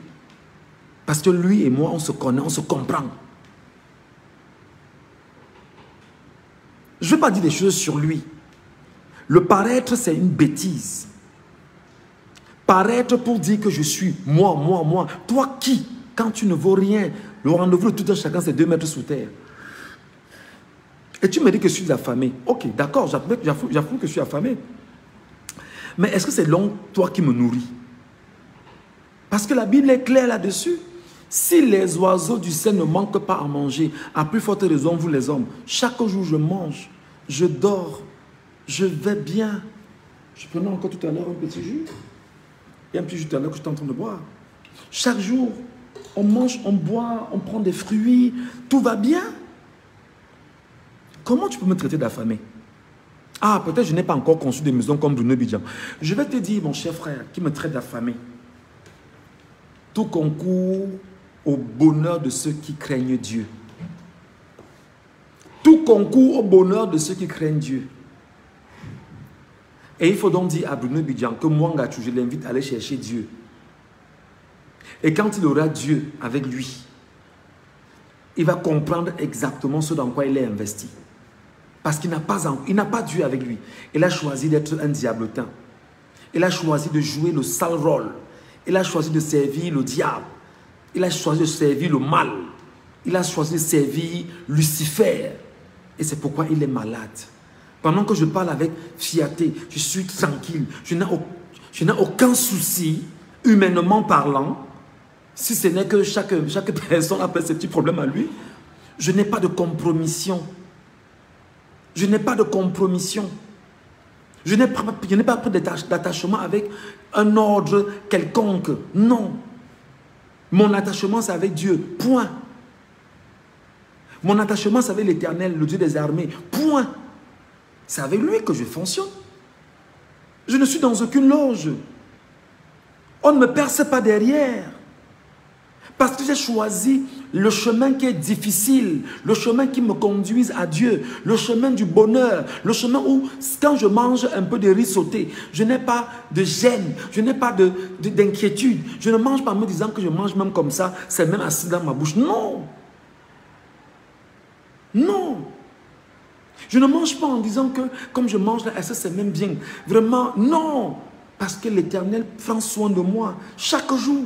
Parce que lui et moi, on se connaît, on se comprend. Je ne vais pas dire des choses sur lui. Le paraître, c'est une bêtise. Paraître pour dire que je suis moi, moi, moi. Toi qui, quand tu ne vaux rien, le rendez-vous de tout un chacun, c'est 2 mètres sous terre. Et tu me dis que je suis affamé. Ok, d'accord, j'avoue que je suis affamé. Mais est-ce que c'est donc toi qui me nourris? Parce que la Bible est claire là-dessus. Si les oiseaux du ciel ne manquent pas à manger, à plus forte raison, vous les hommes, chaque jour je mange, je dors, je vais bien. Je prenais encore tout à l'heure un petit jus. Il y a un petit jus tout à l'heure que je suis en train de boire. Chaque jour, on mange, on boit, on prend des fruits, tout va bien. Comment tu peux me traiter d'affamé? Ah, peut-être je n'ai pas encore conçu des maisons comme Bruno Bidjan. Je vais te dire, mon cher frère, qui me traite d'affamé. Tout concourt au bonheur de ceux qui craignent Dieu. Tout concourt au bonheur de ceux qui craignent Dieu. Et il faut donc dire à Bruno Bidjan que moi, Ngachou, je l'invite à aller chercher Dieu. Et quand il aura Dieu avec lui, il va comprendre exactement ce dans quoi il est investi. Parce qu'il n'a pas Dieu avec lui. Il a choisi d'être un diablotin. Il a choisi de jouer le sale rôle. Il a choisi de servir le diable. Il a choisi de servir le mal. Il a choisi de servir Lucifer. Et c'est pourquoi il est malade. Pendant que je parle avec fierté, je suis tranquille. Je n'ai aucun souci, humainement parlant, si ce n'est que chaque personne a ses petits problèmes à lui. Je n'ai pas de compromission. Je n'ai pas de compromission. Je n'ai pas pris d'attachement avec un ordre quelconque. Non. Mon attachement, c'est avec Dieu. Point. Mon attachement, c'est avec l'Éternel, le Dieu des armées. Point. C'est avec lui que je fonctionne. Je ne suis dans aucune loge. On ne me perce pas derrière. Parce que j'ai choisi le chemin qui est difficile, le chemin qui me conduise à Dieu, le chemin du bonheur, le chemin où, quand je mange un peu de riz sauté, je n'ai pas de gêne, je n'ai pas d'inquiétude. Je ne mange pas en me disant que je mange même comme ça, c'est même assis dans ma bouche. Non. Non. Je ne mange pas en disant que, comme je mange là, ça c'est même bien. Vraiment, non. Parce que l'Éternel prend soin de moi chaque jour.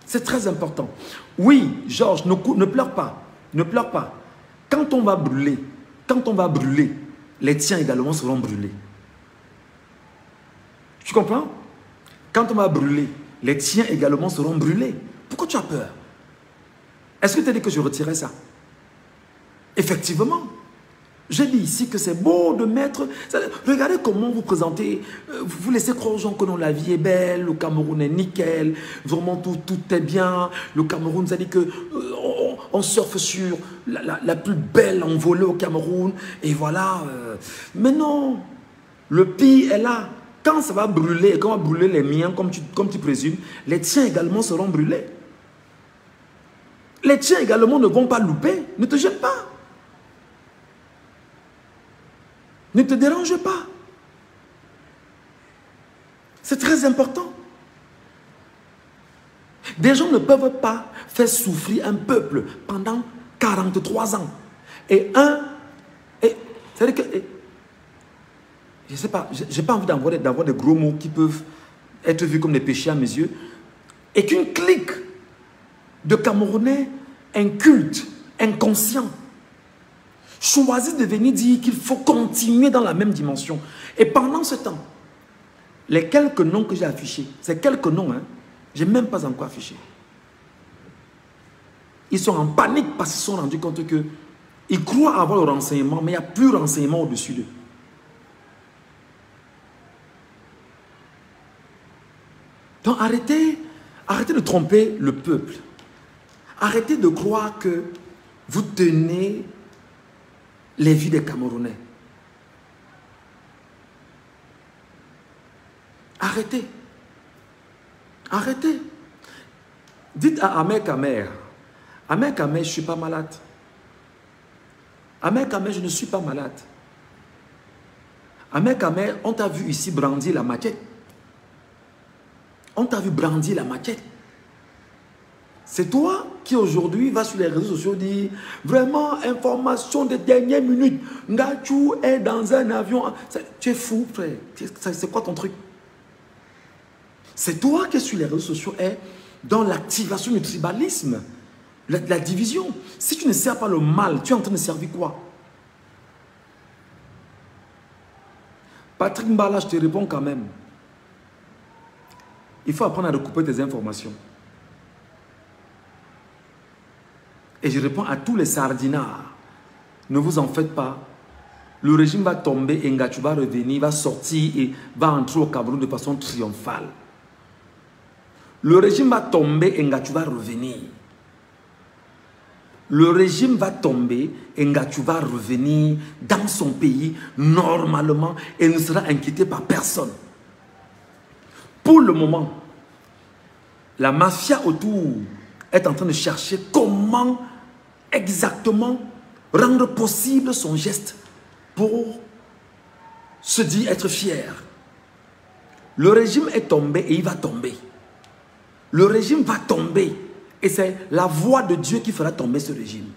C'est très important. Oui, Georges, ne pleure pas. Ne pleure pas. Quand on va brûler, les tiens également seront brûlés. Tu comprends? Quand on va brûler, les tiens également seront brûlés. Pourquoi tu as peur? Est-ce que tu as dit que je retirais ça? Effectivement. J'ai dit ici que c'est beau de mettre... Regardez comment vous présentez, vous laissez croire aux gens que non, la vie est belle, le Cameroun est nickel, vraiment tout est bien. Le Cameroun, ça dit que on surfe sur la plus belle envolée au Cameroun. Et voilà. Mais non, le pire est là. Quand ça va brûler, quand on va brûler les miens, comme tu présumes, les tiens également seront brûlés. Les tiens également ne vont pas louper. Ne te jette pas. Ne te dérange pas. C'est très important. Des gens ne peuvent pas faire souffrir un peuple pendant 43 ans. Et c'est-à-dire que, je ne sais pas, je n'ai pas envie d'avoir des gros mots qui peuvent être vus comme des péchés à mes yeux. Et qu'une clique de Camerounais incultes, inconscients, choisissent de venir dire qu'il faut continuer dans la même dimension. Et pendant ce temps, les quelques noms que j'ai affichés, c'est quelques noms, hein, je n'ai même pas encore affiché. Ils sont en panique parce qu'ils se sont rendus compte qu'ils croient avoir le renseignement, mais il n'y a plus de renseignement au-dessus d'eux. Donc arrêtez de tromper le peuple. Arrêtez de croire que vous tenez les vies des Camerounais. Arrêtez. Arrêtez. Dites à Ahmed Kamer, Ahmed Kamer, je ne suis pas malade. Ahmed Kamer, je ne suis pas malade. Ahmed Kamer, on t'a vu ici brandir la machette. On t'a vu brandir la machette. C'est toi qui aujourd'hui va sur les réseaux sociaux dire vraiment information de dernière minute. Ngachou est dans un avion. Tu es fou, frère. C'est quoi ton truc? C'est toi qui es sur les réseaux sociaux est dans l'activation du tribalisme, la division. Si tu ne sers pas le mal, tu es en train de servir quoi? Patrick Mbala, je te réponds quand même. Il faut apprendre à recouper tes informations. Et je réponds à tous les sardinards. Ne vous en faites pas. Le régime va tomber et Ngachou va revenir, va sortir et va entrer au Cameroun de façon triomphale. Le régime va tomber et Ngachou va revenir. Le régime va tomber et Ngachou va revenir dans son pays normalement et ne sera inquiété par personne. Pour le moment, la mafia autour est en train de chercher comment exactement rendre possible son geste pour se dire être fier. Le régime est tombé et il va tomber. Le régime va tomber et c'est la voix de Dieu qui fera tomber ce régime.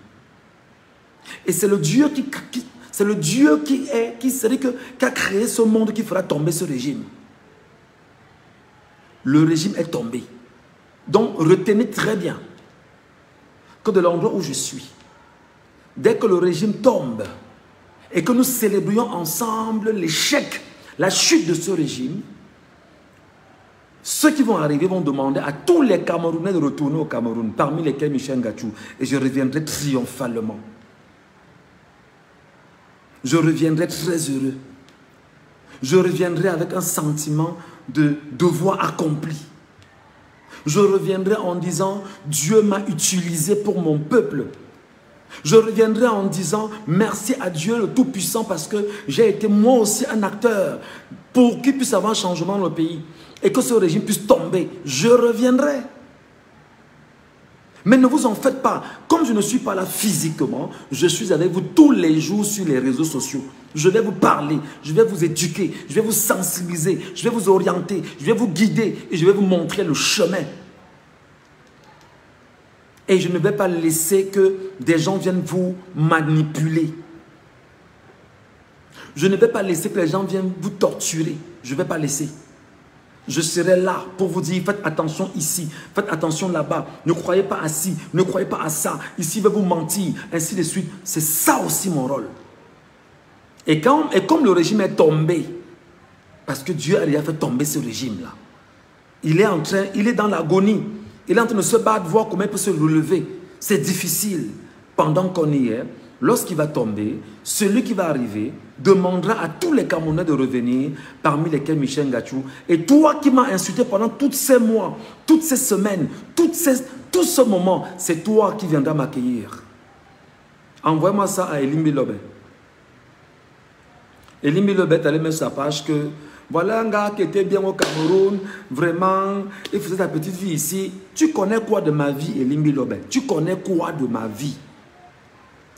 Et c'est le Dieu qui a créé ce monde qui fera tomber ce régime. Le régime est tombé. Donc retenez très bien que de l'endroit où je suis, dès que le régime tombe et que nous célébrions ensemble l'échec, la chute de ce régime, ceux qui vont arriver vont demander à tous les Camerounais de retourner au Cameroun, parmi lesquels Michel Ngachou, et je reviendrai triomphalement. Je reviendrai très heureux. Je reviendrai avec un sentiment de devoir accompli. Je reviendrai en disant, Dieu m'a utilisé pour mon peuple. Je reviendrai en disant, merci à Dieu le Tout-Puissant parce que j'ai été moi aussi un acteur pour qu'il puisse avoir un changement dans le pays et que ce régime puisse tomber. Je reviendrai. Mais ne vous en faites pas. Comme je ne suis pas là physiquement, je suis avec vous tous les jours sur les réseaux sociaux. Je vais vous parler, je vais vous éduquer, je vais vous sensibiliser, je vais vous orienter, je vais vous guider et je vais vous montrer le chemin. Et je ne vais pas laisser que des gens viennent vous manipuler. Je ne vais pas laisser que les gens viennent vous torturer. Je ne vais pas laisser. Je serai là pour vous dire, faites attention ici, faites attention là-bas. Ne croyez pas à ci, ne croyez pas à ça. Ici, il va vous mentir, ainsi de suite. C'est ça aussi mon rôle. Et comme le régime est tombé, parce que Dieu a déjà fait tomber ce régime-là, il est dans l'agonie. Il est en train de se battre, voir comment il peut se relever. C'est difficile. Pendant qu'on y est, lorsqu'il va tomber, celui qui va arriver demandera à tous les Camerounais de revenir, parmi lesquels Michel Ngachou. Et toi qui m'as insulté pendant tous ces mois, toutes ces semaines, tout ce moment, c'est toi qui viendras m'accueillir. Envoie-moi ça à Elimbi Lobé. Elimbi Lobé allait mettre sa page que voilà un gars qui était bien au Cameroun, vraiment, il faisait sa petite vie ici. Tu connais quoi de ma vie, Elimbi Lobé? Tu connais quoi de ma vie?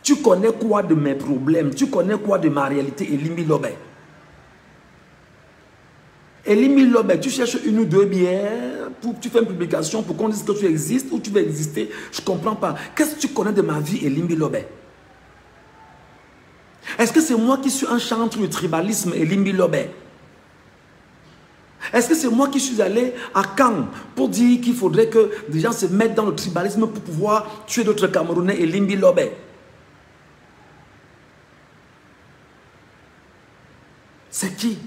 Tu connais quoi de mes problèmes? Tu connais quoi de ma réalité, Elimbi Lobé? Elimi Lobé, tu cherches une ou deux bières, tu fais une publication pour qu'on dise que tu existes ou tu veux exister. Je ne comprends pas. Qu'est-ce que tu connais de ma vie, Elimi Lobé? Est-ce que c'est moi qui suis un chantre du tribalisme, Elimi Lobé? Est-ce que c'est moi qui suis allé à Caen pour dire qu'il faudrait que des gens se mettent dans le tribalisme pour pouvoir tuer d'autres Camerounais, Elimi Lobé? C'est qui?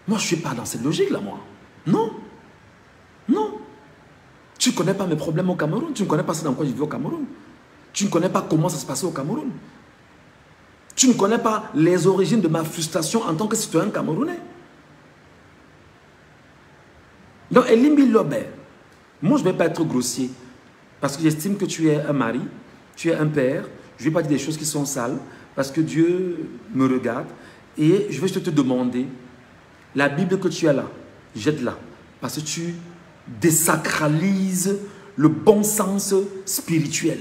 Moi, je ne suis pas dans cette logique-là, moi. Non. Non. Tu ne connais pas mes problèmes au Cameroun. Tu ne connais pas ce dans quoi je vis au Cameroun. Tu ne connais pas comment ça se passait au Cameroun. Tu ne connais pas les origines de ma frustration en tant que citoyen camerounais. Donc, Elimi Lobé, moi, je ne vais pas être grossier. Parce que j'estime que tu es un mari, tu es un père. Je ne vais pas dire des choses qui sont sales. Parce que Dieu me regarde. Et je vais juste te demander, la Bible que tu as là, jette-la. Parce que tu désacralises le bon sens spirituel.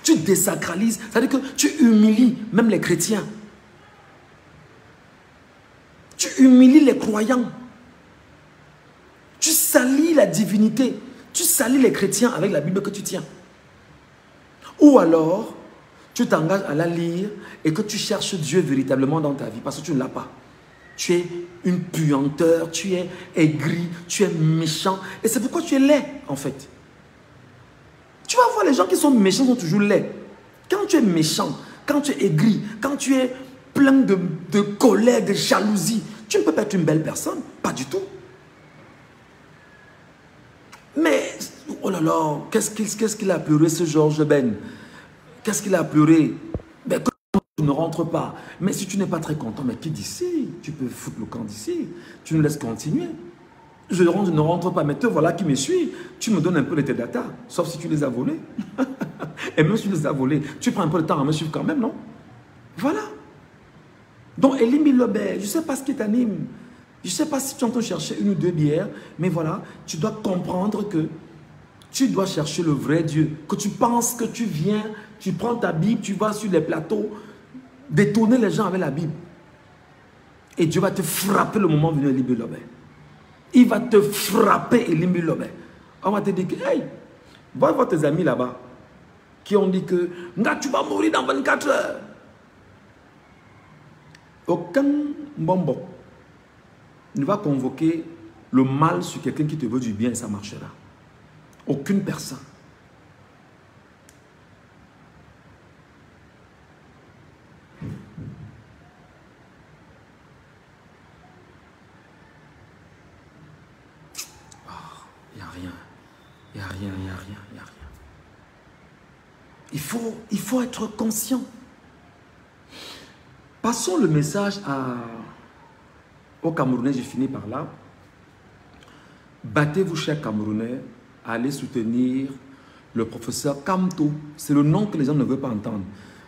Tu désacralises, c'est-à-dire que tu humilies même les chrétiens. Tu humilies les croyants. Tu salis la divinité. Tu salis les chrétiens avec la Bible que tu tiens. Ou alors, tu t'engages à la lire et que tu cherches Dieu véritablement dans ta vie parce que tu ne l'as pas. Tu es une puanteur, tu es aigri, tu es méchant. Et c'est pourquoi tu es laid, en fait. Tu vas voir les gens qui sont méchants sont toujours laids. Quand tu es méchant, quand tu es aigri, quand tu es plein de colère, de jalousie, tu ne peux pas être une belle personne. Pas du tout. Mais, oh là là, qu'est-ce qu'il a pleuré ce Georges Ben? Qu'est-ce qu'il a pleuré? Ben, que tu ne rentres pas. Mais si tu n'es pas très content, mais quitte d'ici. Tu peux foutre le camp d'ici. Tu nous laisses continuer. Je ne rentre pas, mais te voilà qui me suis. Tu me donnes un peu de tes datas, sauf si tu les as volés. Et même si tu les as volés, tu prends un peu de temps à me suivre quand même, non? Voilà. Donc, Elimi Lobé, je ne sais pas ce qui t'anime. Je ne sais pas si tu es en train de chercher une ou deux bières, mais voilà, tu dois comprendre que tu dois chercher le vrai Dieu. Que tu penses que tu viens, tu prends ta Bible, tu vas sur les plateaux, détourner les gens avec la Bible. Et Dieu va te frapper le moment venu, Elimi Lobé. Il va te frapper, Elimi Lobé. On va te dire que, hey, va voir tes amis là-bas qui ont dit que, nga, tu vas mourir dans 24 heures. Aucun bonbon ne va convoquer le mal sur quelqu'un qui te veut du bien et ça marchera. Aucune personne. Il n'y a rien. Il n'y a rien, il n'y a rien, il n'y a rien. Il faut être conscient. Passons le message aux Camerounais, j'ai fini par là. Battez-vous, chers Camerounais, allez soutenir le professeur Kamto. C'est le nom que les gens ne veulent pas entendre.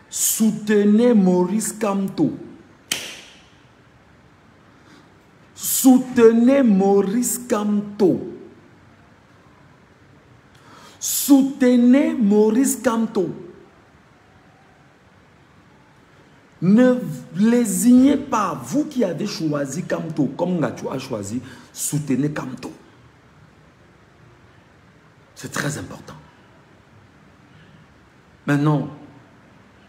Soutenez Maurice Kamto. Soutenez Maurice Kamto. Soutenez Maurice Kamto. Ne lésignez pas, vous qui avez choisi Kamto, comme Ngatou a choisi, soutenez Kamto. C'est très important. Maintenant,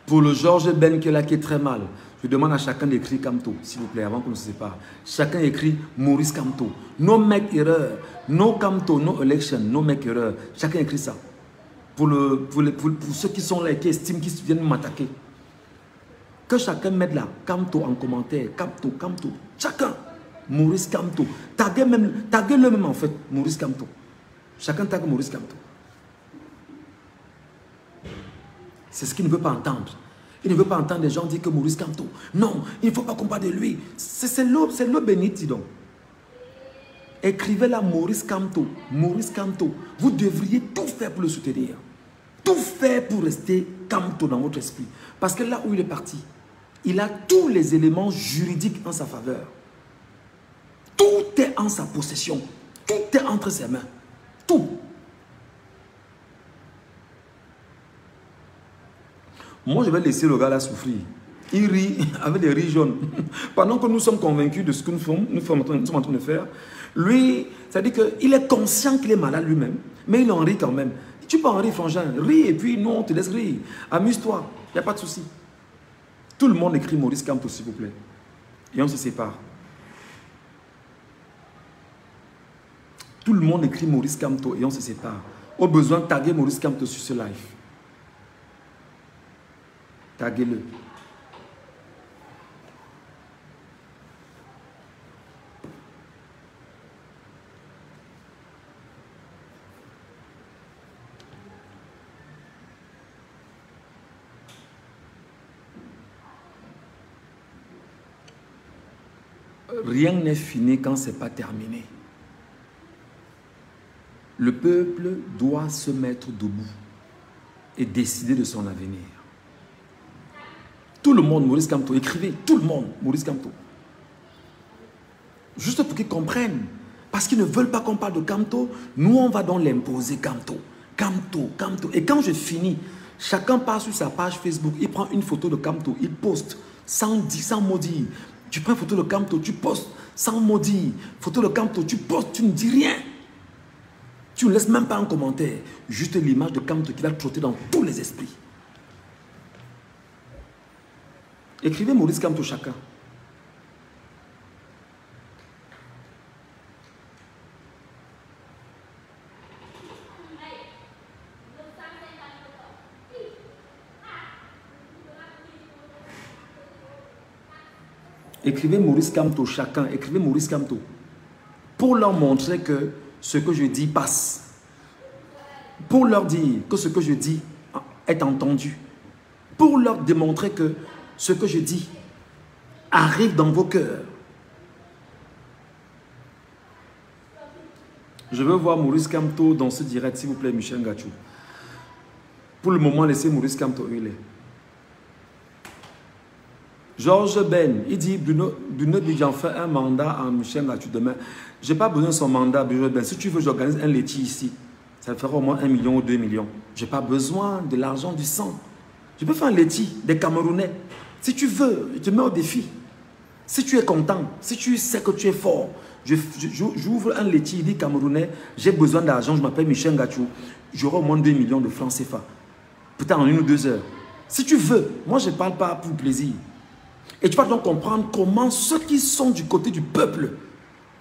pour le Georges Ben qui est là, qui est très mal, je demande à chacun d'écrire Kamto, s'il vous plaît, avant qu'on ne se sépare. Chacun écrit Maurice Kamto. No make erreur. No Kamto, no election, no make erreur. Chacun écrit ça. Pour ceux qui sont là et qui estiment qu'ils viennent m'attaquer. Que chacun mette là, Kamto en commentaire. Kamto, Kamto. Chacun. Maurice Kamto. Taguez-le même en fait, Maurice Kamto. Chacun tague Maurice Kamto. C'est ce qu'il ne veut pas entendre. Il ne veut pas entendre des gens dire que Maurice Kamto. Non, il ne faut pas qu'on parle de lui. C'est l'eau bénite, dis donc. Écrivez là Maurice Kamto. Maurice Kamto. Vous devriez tout faire pour le soutenir. Tout faire pour rester Kamto dans votre esprit. Parce que là où il est parti, il a tous les éléments juridiques en sa faveur. Tout est en sa possession. Tout est entre ses mains. Tout. Moi, je vais laisser le gars là souffrir. Il rit avec des rires jaunes. Pendant que nous sommes convaincus de ce que nous sommes en train de faire, lui, ça dit qu'il est conscient qu'il est malade lui-même, mais il en rit quand même. Tu peux en rire, frangin. Ris et puis nous, on te laisse rire. Amuse-toi, il n'y a pas de souci. Tout le monde écrit Maurice Kamto, s'il vous plaît. Et on se sépare. Tout le monde écrit Maurice Kamto et on se sépare. Au besoin, taguez Maurice Kamto sur ce live. Taguez-le. Rien n'est fini quand ce n'est pas terminé. Le peuple doit se mettre debout et décider de son avenir. Tout le monde, Maurice Kamto, écrivez, tout le monde, Maurice Kamto. Juste pour qu'ils comprennent. Parce qu'ils ne veulent pas qu'on parle de Kamto, nous on va donc l'imposer Kamto. Kamto, Kamto. Et quand je finis, chacun part sur sa page Facebook, il prend une photo de Kamto, il poste sans mot dire. Tu prends une photo de Kamto, tu postes sans mot dire. Photo de Kamto, tu postes, tu ne dis rien. Tu ne laisses même pas un commentaire. Juste l'image de Kamto qui va trotter dans tous les esprits. Écrivez Maurice Kamto chacun. Écrivez Maurice Kamto chacun. Écrivez Maurice Kamto. Pour leur montrer que ce que je dis passe. Pour leur dire que ce que je dis est entendu. Pour leur démontrer que ce que je dis arrive dans vos cœurs. Je veux voir Maurice Kamto dans ce direct, s'il vous plaît, Michel Gachou. Pour le moment, laissez Maurice Kamto où il est. Georges Ben, il dit Bruno Bidjan fait un mandat à Michel Gachou demain. Je n'ai pas besoin de son mandat, Bruno Ben. Si tu veux, j'organise un laitier ici. Ça fera au moins 1 million ou 2 millions. Je n'ai pas besoin de l'argent du sang. Je peux faire un laitier des Camerounais. Si tu veux, je te mets au défi. Si tu es content, si tu sais que tu es fort, j'ouvre un laitier, il dit Camerounais, j'ai besoin d'argent, je m'appelle Michel Gachou, j'aurai au moins 2 millions de francs CFA. Peut-être en 1 ou 2 heures. Si tu veux, moi je ne parle pas pour plaisir. Et tu vas donc comprendre comment ceux qui sont du côté du peuple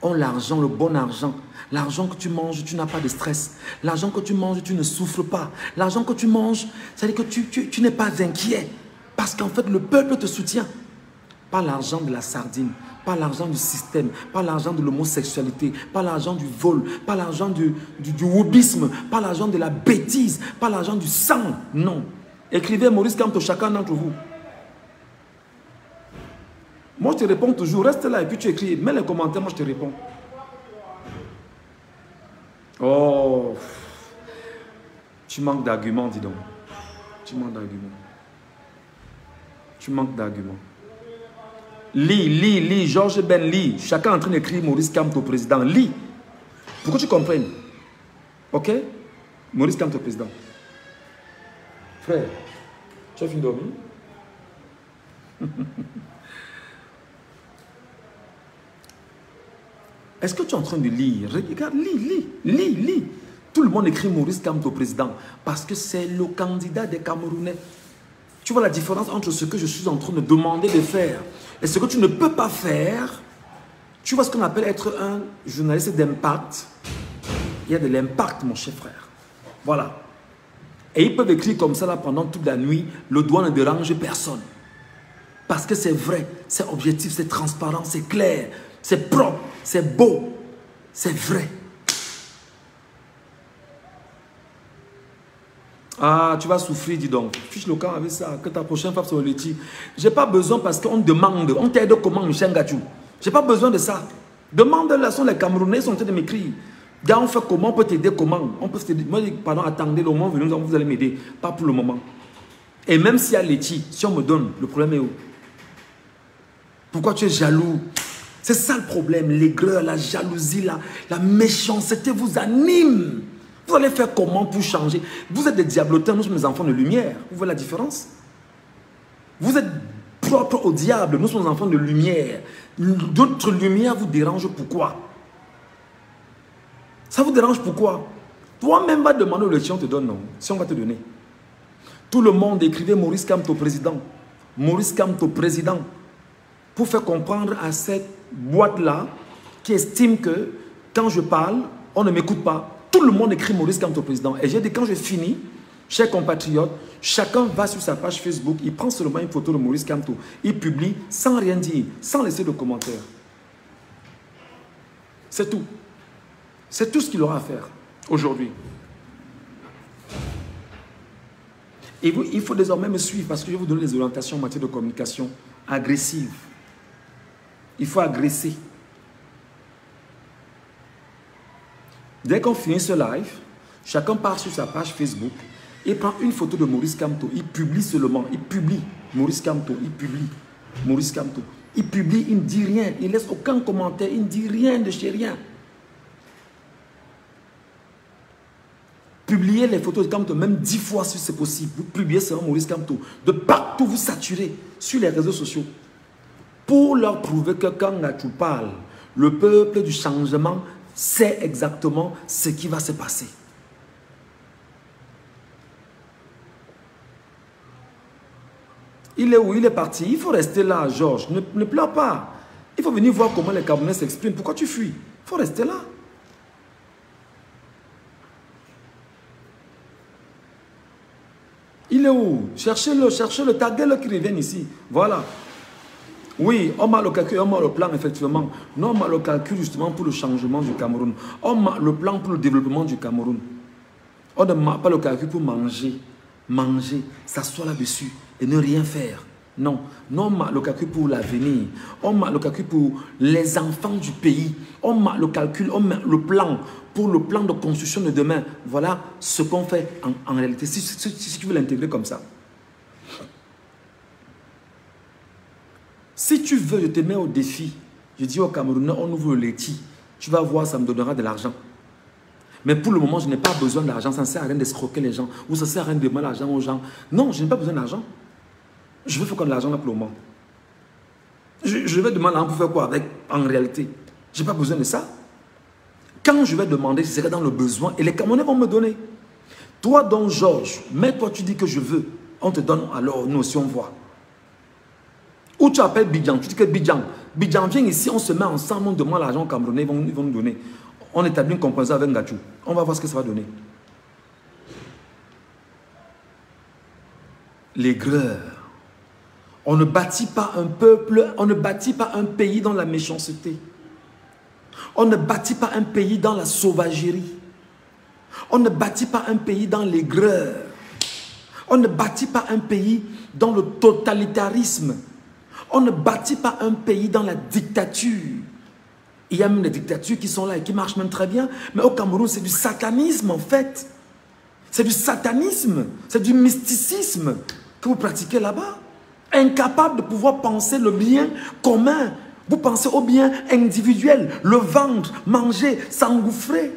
ont l'argent, le bon argent. L'argent que tu manges, tu n'as pas de stress. L'argent que tu manges, tu ne souffres pas. L'argent que tu manges, c'est-à-dire que tu n'es pas inquiet. Parce qu'en fait, le peuple te soutient. Pas l'argent de la sardine, pas l'argent du système, pas l'argent de l'homosexualité, pas l'argent du vol, pas l'argent du wobisme, pas l'argent de la bêtise, pas l'argent du sang. Non. Écrivez Maurice Kamto, chacun d'entre vous. Moi, je te réponds toujours. Reste là et puis tu écris. Mets les commentaires, moi, je te réponds. Oh, tu manques d'arguments, dis donc. Tu manques d'arguments. Tu manques d'arguments. Lis. Georges Ben, lis. Chacun est en train d'écrire Maurice Kamto, président. Lis. Pour que tu comprennes. Ok? Maurice Kamto, président. Frère, tu as fini de dormir? Est-ce que tu es en train de lire? Regarde, lis. Tout le monde écrit Maurice Kamto, président. Parce que c'est le candidat des Camerounais. Tu vois la différence entre ce que je suis en train de demander de faire et ce que tu ne peux pas faire. Tu vois ce qu'on appelle être un journaliste d'impact. Il y a de l'impact, mon cher frère. Voilà. Et ils peuvent écrire comme ça là pendant toute la nuit. Le doigt ne dérange personne. Parce que c'est vrai, c'est objectif, c'est transparent, c'est clair, c'est propre, c'est beau, c'est vrai. Ah, tu vas souffrir, dis donc. Fiche le camp avec ça, que ta prochaine fois sur le laitier. Je n'ai pas besoin parce qu'on demande, on t'aide comment, Michel Gachou. Je n'ai pas besoin de ça. Demande-le, sont les Camerounais, ils sont en train de m'écrire. Gars, on fait comment, on peut t'aider comment? On peut t'aider. Moi, pardon, attendez, le moment venu, vous allez m'aider. Pas pour le moment. Et même s'il y a laitier, si on me donne, le problème est où? Pourquoi tu es jaloux? C'est ça le problème, l'aigreur, la jalousie, la méchanceté vous anime. Vous allez faire comment pour changer? Vous êtes des diablotins, nous sommes des enfants de lumière. Vous voyez la différence? Vous êtes propres au diable. Nous sommes enfants de lumière. D'autres lumières vous dérangent. Pourquoi? Ça vous dérange pourquoi? Toi-même va demander le si on te donne, non? Si on va te donner. Tout le monde écrivait Maurice Kamto président. Maurice Kamto président. Pour faire comprendre à cette boîte-là qui estime que quand je parle, on ne m'écoute pas. Tout le monde écrit Maurice Kamto président. Et j'ai dit quand je finis, chers compatriotes, chacun va sur sa page Facebook, il prend seulement une photo de Maurice Kamto. Il publie sans rien dire, sans laisser de commentaires. C'est tout. C'est tout ce qu'il aura à faire aujourd'hui. Et vous, il faut désormais me suivre parce que je vais vous donner des orientations en matière de communication agressive. Il faut agresser. Dès qu'on finit ce live, chacun part sur sa page Facebook et prend une photo de Maurice Kamto. Il publie seulement, il publie Maurice Kamto, il publie Maurice Kamto. Il publie, il ne dit rien, il ne laisse aucun commentaire, il ne dit rien de chez rien. Publiez les photos de Kamto, même 10 fois si c'est possible. Vous publiez seulement Maurice Kamto. De partout, vous saturez sur les réseaux sociaux. Pour leur prouver que quand tu parles, le peuple du changement sait exactement ce qui va se passer. Il est où? Il est parti. Il faut rester là, Georges. Ne pleure pas. Il faut venir voir comment les Camerounais s'expriment. Pourquoi tu fuis? Il faut rester là. Il est où? Cherchez-le, taguez-le qui revienne ici. Voilà. Oui, on m'a le calcul, on m'a le plan, effectivement. Non, on m'a le calcul justement pour le changement du Cameroun. On m'a le plan pour le développement du Cameroun. On ne m'a pas le calcul pour manger. Manger, s'asseoir là-dessus et ne rien faire. Non, non, on m'a le calcul pour l'avenir. On m'a le calcul pour les enfants du pays. On m'a le calcul, on met le plan pour le plan de construction de demain. Voilà ce qu'on fait en réalité. Si tu veux l'intégrer comme ça. Si tu veux, je te mets au défi. Je dis au Camerounais, on ouvre le laitier. Tu vas voir, ça me donnera de l'argent. Mais pour le moment, je n'ai pas besoin d'argent. Ça ne sert à rien d'escroquer les gens. Ou ça ne sert à rien de demander l'argent aux gens. Non, je n'ai pas besoin d'argent. Je veux faire comme l'argent là pour le moment. Je vais demander l'argent pour faire quoi avec en réalité? Je n'ai pas besoin de ça. Quand je vais demander, je serai dans le besoin et les Camerounais vont me donner. Toi donc, Georges, mais toi tu dis que je veux. On te donne alors, nous aussi on voit. Ou tu appelles Bidjan, tu dis que Bidjan, viens ici, on se met ensemble, on demande l'argent aux Camerounais, ils vont nous donner. On établit une comparaison avec Ngachou. On va voir ce que ça va donner. L'aigreur. On ne bâtit pas un peuple, on ne bâtit pas un pays dans la méchanceté. On ne bâtit pas un pays dans la sauvagerie. On ne bâtit pas un pays dans l'aigreur. On ne bâtit pas un pays dans le totalitarisme. On ne bâtit pas un pays dans la dictature. Il y a même des dictatures qui sont là et qui marchent même très bien. Mais au Cameroun, c'est du satanisme en fait. C'est du satanisme, c'est du mysticisme que vous pratiquez là-bas. Incapable de pouvoir penser le bien commun. Vous pensez au bien individuel, le vendre, manger, s'engouffrer.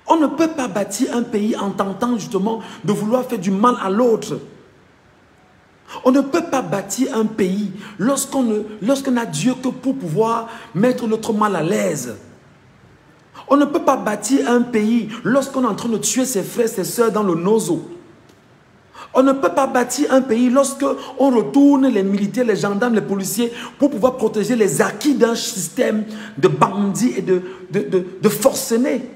On ne peut pas bâtir un pays en tentant justement de vouloir faire du mal à l'autre. On ne peut pas bâtir un pays lorsqu'on n'a Dieu que pour pouvoir mettre l'autre mal à l'aise. On ne peut pas bâtir un pays lorsqu'on est en train de tuer ses frères et ses sœurs dans le nozo. On ne peut pas bâtir un pays lorsqu'on retourne les militaires, les gendarmes, les policiers pour pouvoir protéger les acquis d'un système de bandits et de forcenés.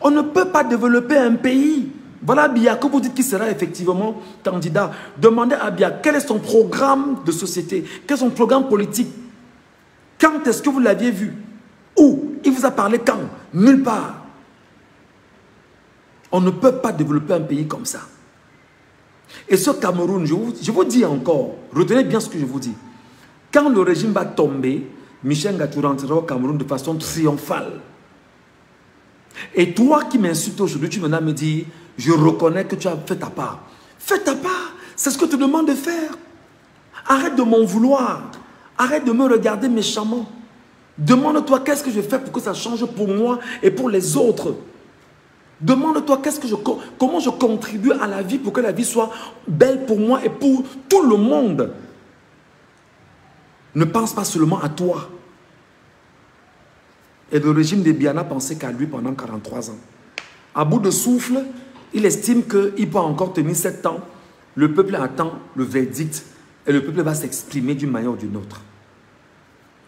On ne peut pas développer un pays. Voilà Biya, que vous dites qu'il sera effectivement candidat. Demandez à Biya quel est son programme de société, quel est son programme politique. Quand est-ce que vous l'aviez vu? Où? Il vous a parlé quand? Nulle part. On ne peut pas développer un pays comme ça. Et ce Cameroun, je vous dis encore, retenez bien ce que je vous dis. Quand le régime va tomber, Michel Ngachou rentrera au Cameroun de façon triomphale. Et toi qui m'insultes aujourd'hui, tu viens me dire, je reconnais que tu as fait ta part. Fais ta part, c'est ce que tu demandes de faire. Arrête de m'en vouloir. Arrête de me regarder méchamment. Demande-toi qu'est-ce que je fais pour que ça change pour moi et pour les autres. Demande-toi comment je contribue à la vie pour que la vie soit belle pour moi et pour tout le monde. Ne pense pas seulement à toi. Et le régime de Biana pensait qu'à lui pendant 43 ans. À bout de souffle, il estime qu'il peut encore tenir 7 ans. Le peuple attend le verdict et le peuple va s'exprimer d'une manière ou d'une autre.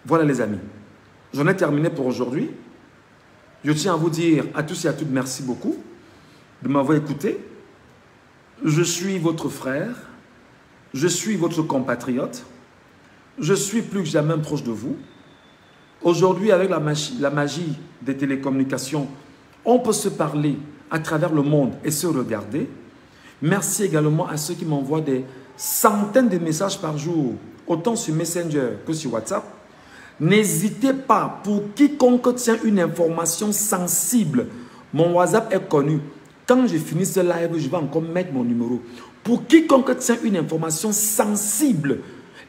Voilà les amis. J'en ai terminé pour aujourd'hui. Je tiens à vous dire à tous et à toutes merci beaucoup de m'avoir écouté. Je suis votre frère. Je suis votre compatriote. Je suis plus que jamais proche de vous. Aujourd'hui, avec la magie des télécommunications, on peut se parler à travers le monde et se regarder. Merci également à ceux qui m'envoient des centaines de messages par jour, autant sur Messenger que sur WhatsApp. N'hésitez pas, pour quiconque tient une information sensible, mon WhatsApp est connu. Quand je finis ce live, je vais encore mettre mon numéro. Pour quiconque tient une information sensible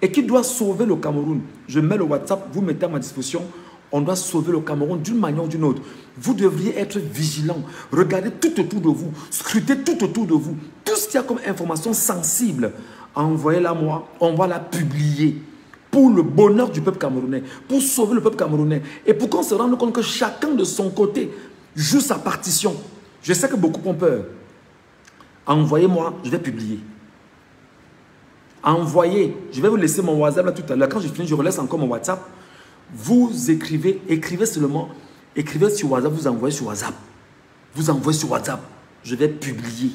et qui doit sauver le Cameroun, je mets le WhatsApp, vous mettez à ma disposition. On doit sauver le Cameroun d'une manière ou d'une autre. Vous devriez être vigilant. Regardez tout autour de vous. Scrutez tout autour de vous. Tout ce qu'il y a comme information sensible, envoyez-la moi. On va la publier pour le bonheur du peuple camerounais, pour sauver le peuple camerounais et pour qu'on se rende compte que chacun de son côté joue sa partition. Je sais que beaucoup ont peur. Envoyez-moi, je vais publier. Envoyez. Je vais vous laisser mon WhatsApp là tout à l'heure. Quand je finis, je relaisse encore mon WhatsApp. Vous écrivez seulement, écrivez sur WhatsApp, vous envoyez sur WhatsApp. Vous envoyez sur WhatsApp. Je vais publier.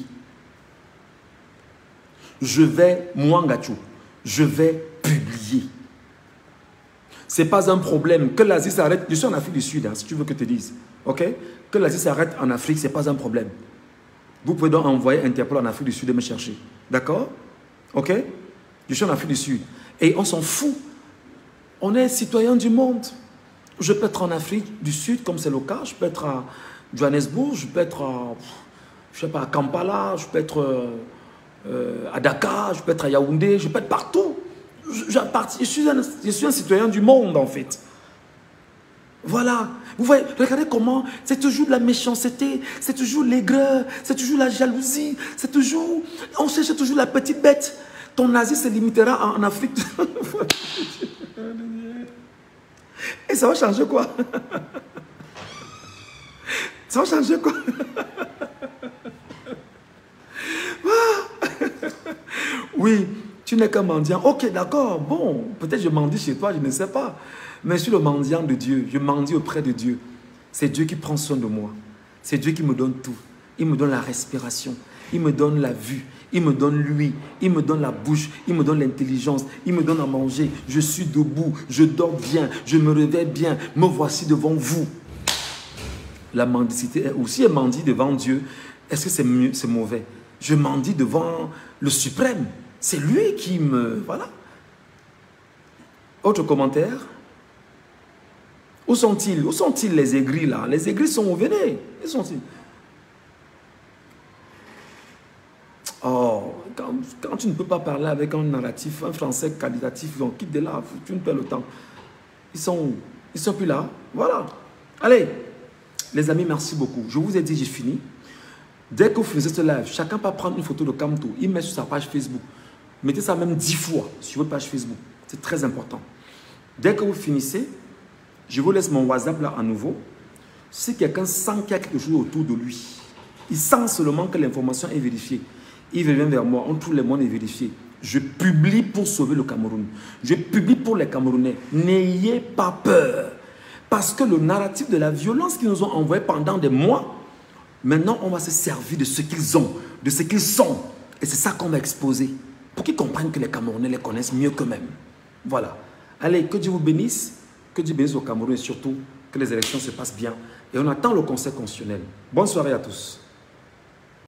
Mouangachou, je vais publier. Ce n'est pas un problème. Que l'Asie s'arrête. Je suis en Afrique du Sud, hein, si tu veux que je te dise. Ok? Que l'Asie s'arrête en Afrique, ce n'est pas un problème. Vous pouvez donc envoyer Interpol en Afrique du Sud et me chercher. D'accord? Ok? Je suis en Afrique du Sud. Et on s'en fout. On est citoyen du monde. Je peux être en Afrique du Sud, comme c'est le cas. Je peux être à Johannesburg, je peux être à, je sais pas, à Kampala, je peux être à Dakar, je peux être à Yaoundé, je peux être partout. Je suis un citoyen du monde, en fait. Voilà. Vous voyez, regardez comment c'est toujours de la méchanceté, c'est toujours l'aigreur, c'est toujours la jalousie, c'est toujours... On cherche toujours la petite bête. Ton Asie se limitera en Afrique. Et ça va changer quoi? Ça va changer quoi? Oui, tu n'es qu'un mendiant. Ok, d'accord, bon, peut-être je mendie chez toi, je ne sais pas. Mais je suis le mendiant de Dieu, je mendie auprès de Dieu. C'est Dieu qui prend soin de moi. C'est Dieu qui me donne tout. Il me donne la respiration, il me donne la vue, il me donne l'ouïe, il me donne la bouche, il me donne l'intelligence, il me donne à manger. Je suis debout, je dors bien, je me réveille bien. Me voici devant vous. La mendicité aussi est mendie devant Dieu. Est-ce que c'est mieux, c'est mauvais? Je mendie devant le suprême. C'est lui qui me... Voilà. Autre commentaire? Où sont-ils? Où sont-ils les aigris là? Les aigris sont où? Venez. Où sont-ils? Oh, quand tu ne peux pas parler avec un narratif, un français qualitatif, on quitte de là, tu ne perds le temps. Ils sont où? Ils ne sont plus là. Voilà. Allez, les amis, merci beaucoup. Je vous ai dit, j'ai fini. Dès que vous finissez ce live, chacun peut prendre une photo de Kamto, il met sur sa page Facebook. Mettez ça même 10 fois sur votre page Facebook. C'est très important. Dès que vous finissez, je vous laisse mon WhatsApp là à nouveau. Si quelqu'un sent qu'il y a quelque chose autour de lui, il sent seulement que l'information est vérifiée, il revient vers moi, on trouve les moyens de vérifier. Je publie pour sauver le Cameroun. Je publie pour les Camerounais. N'ayez pas peur. Parce que le narratif de la violence qu'ils nous ont envoyé pendant des mois, maintenant on va se servir de ce qu'ils ont, de ce qu'ils sont. Et c'est ça qu'on va exposer. Pour qu'ils comprennent que les Camerounais les connaissent mieux qu'eux-mêmes. Voilà. Allez, que Dieu vous bénisse. Que Dieu bénisse au Cameroun et surtout que les élections se passent bien. Et on attend le Conseil constitutionnel. Bonne soirée à tous.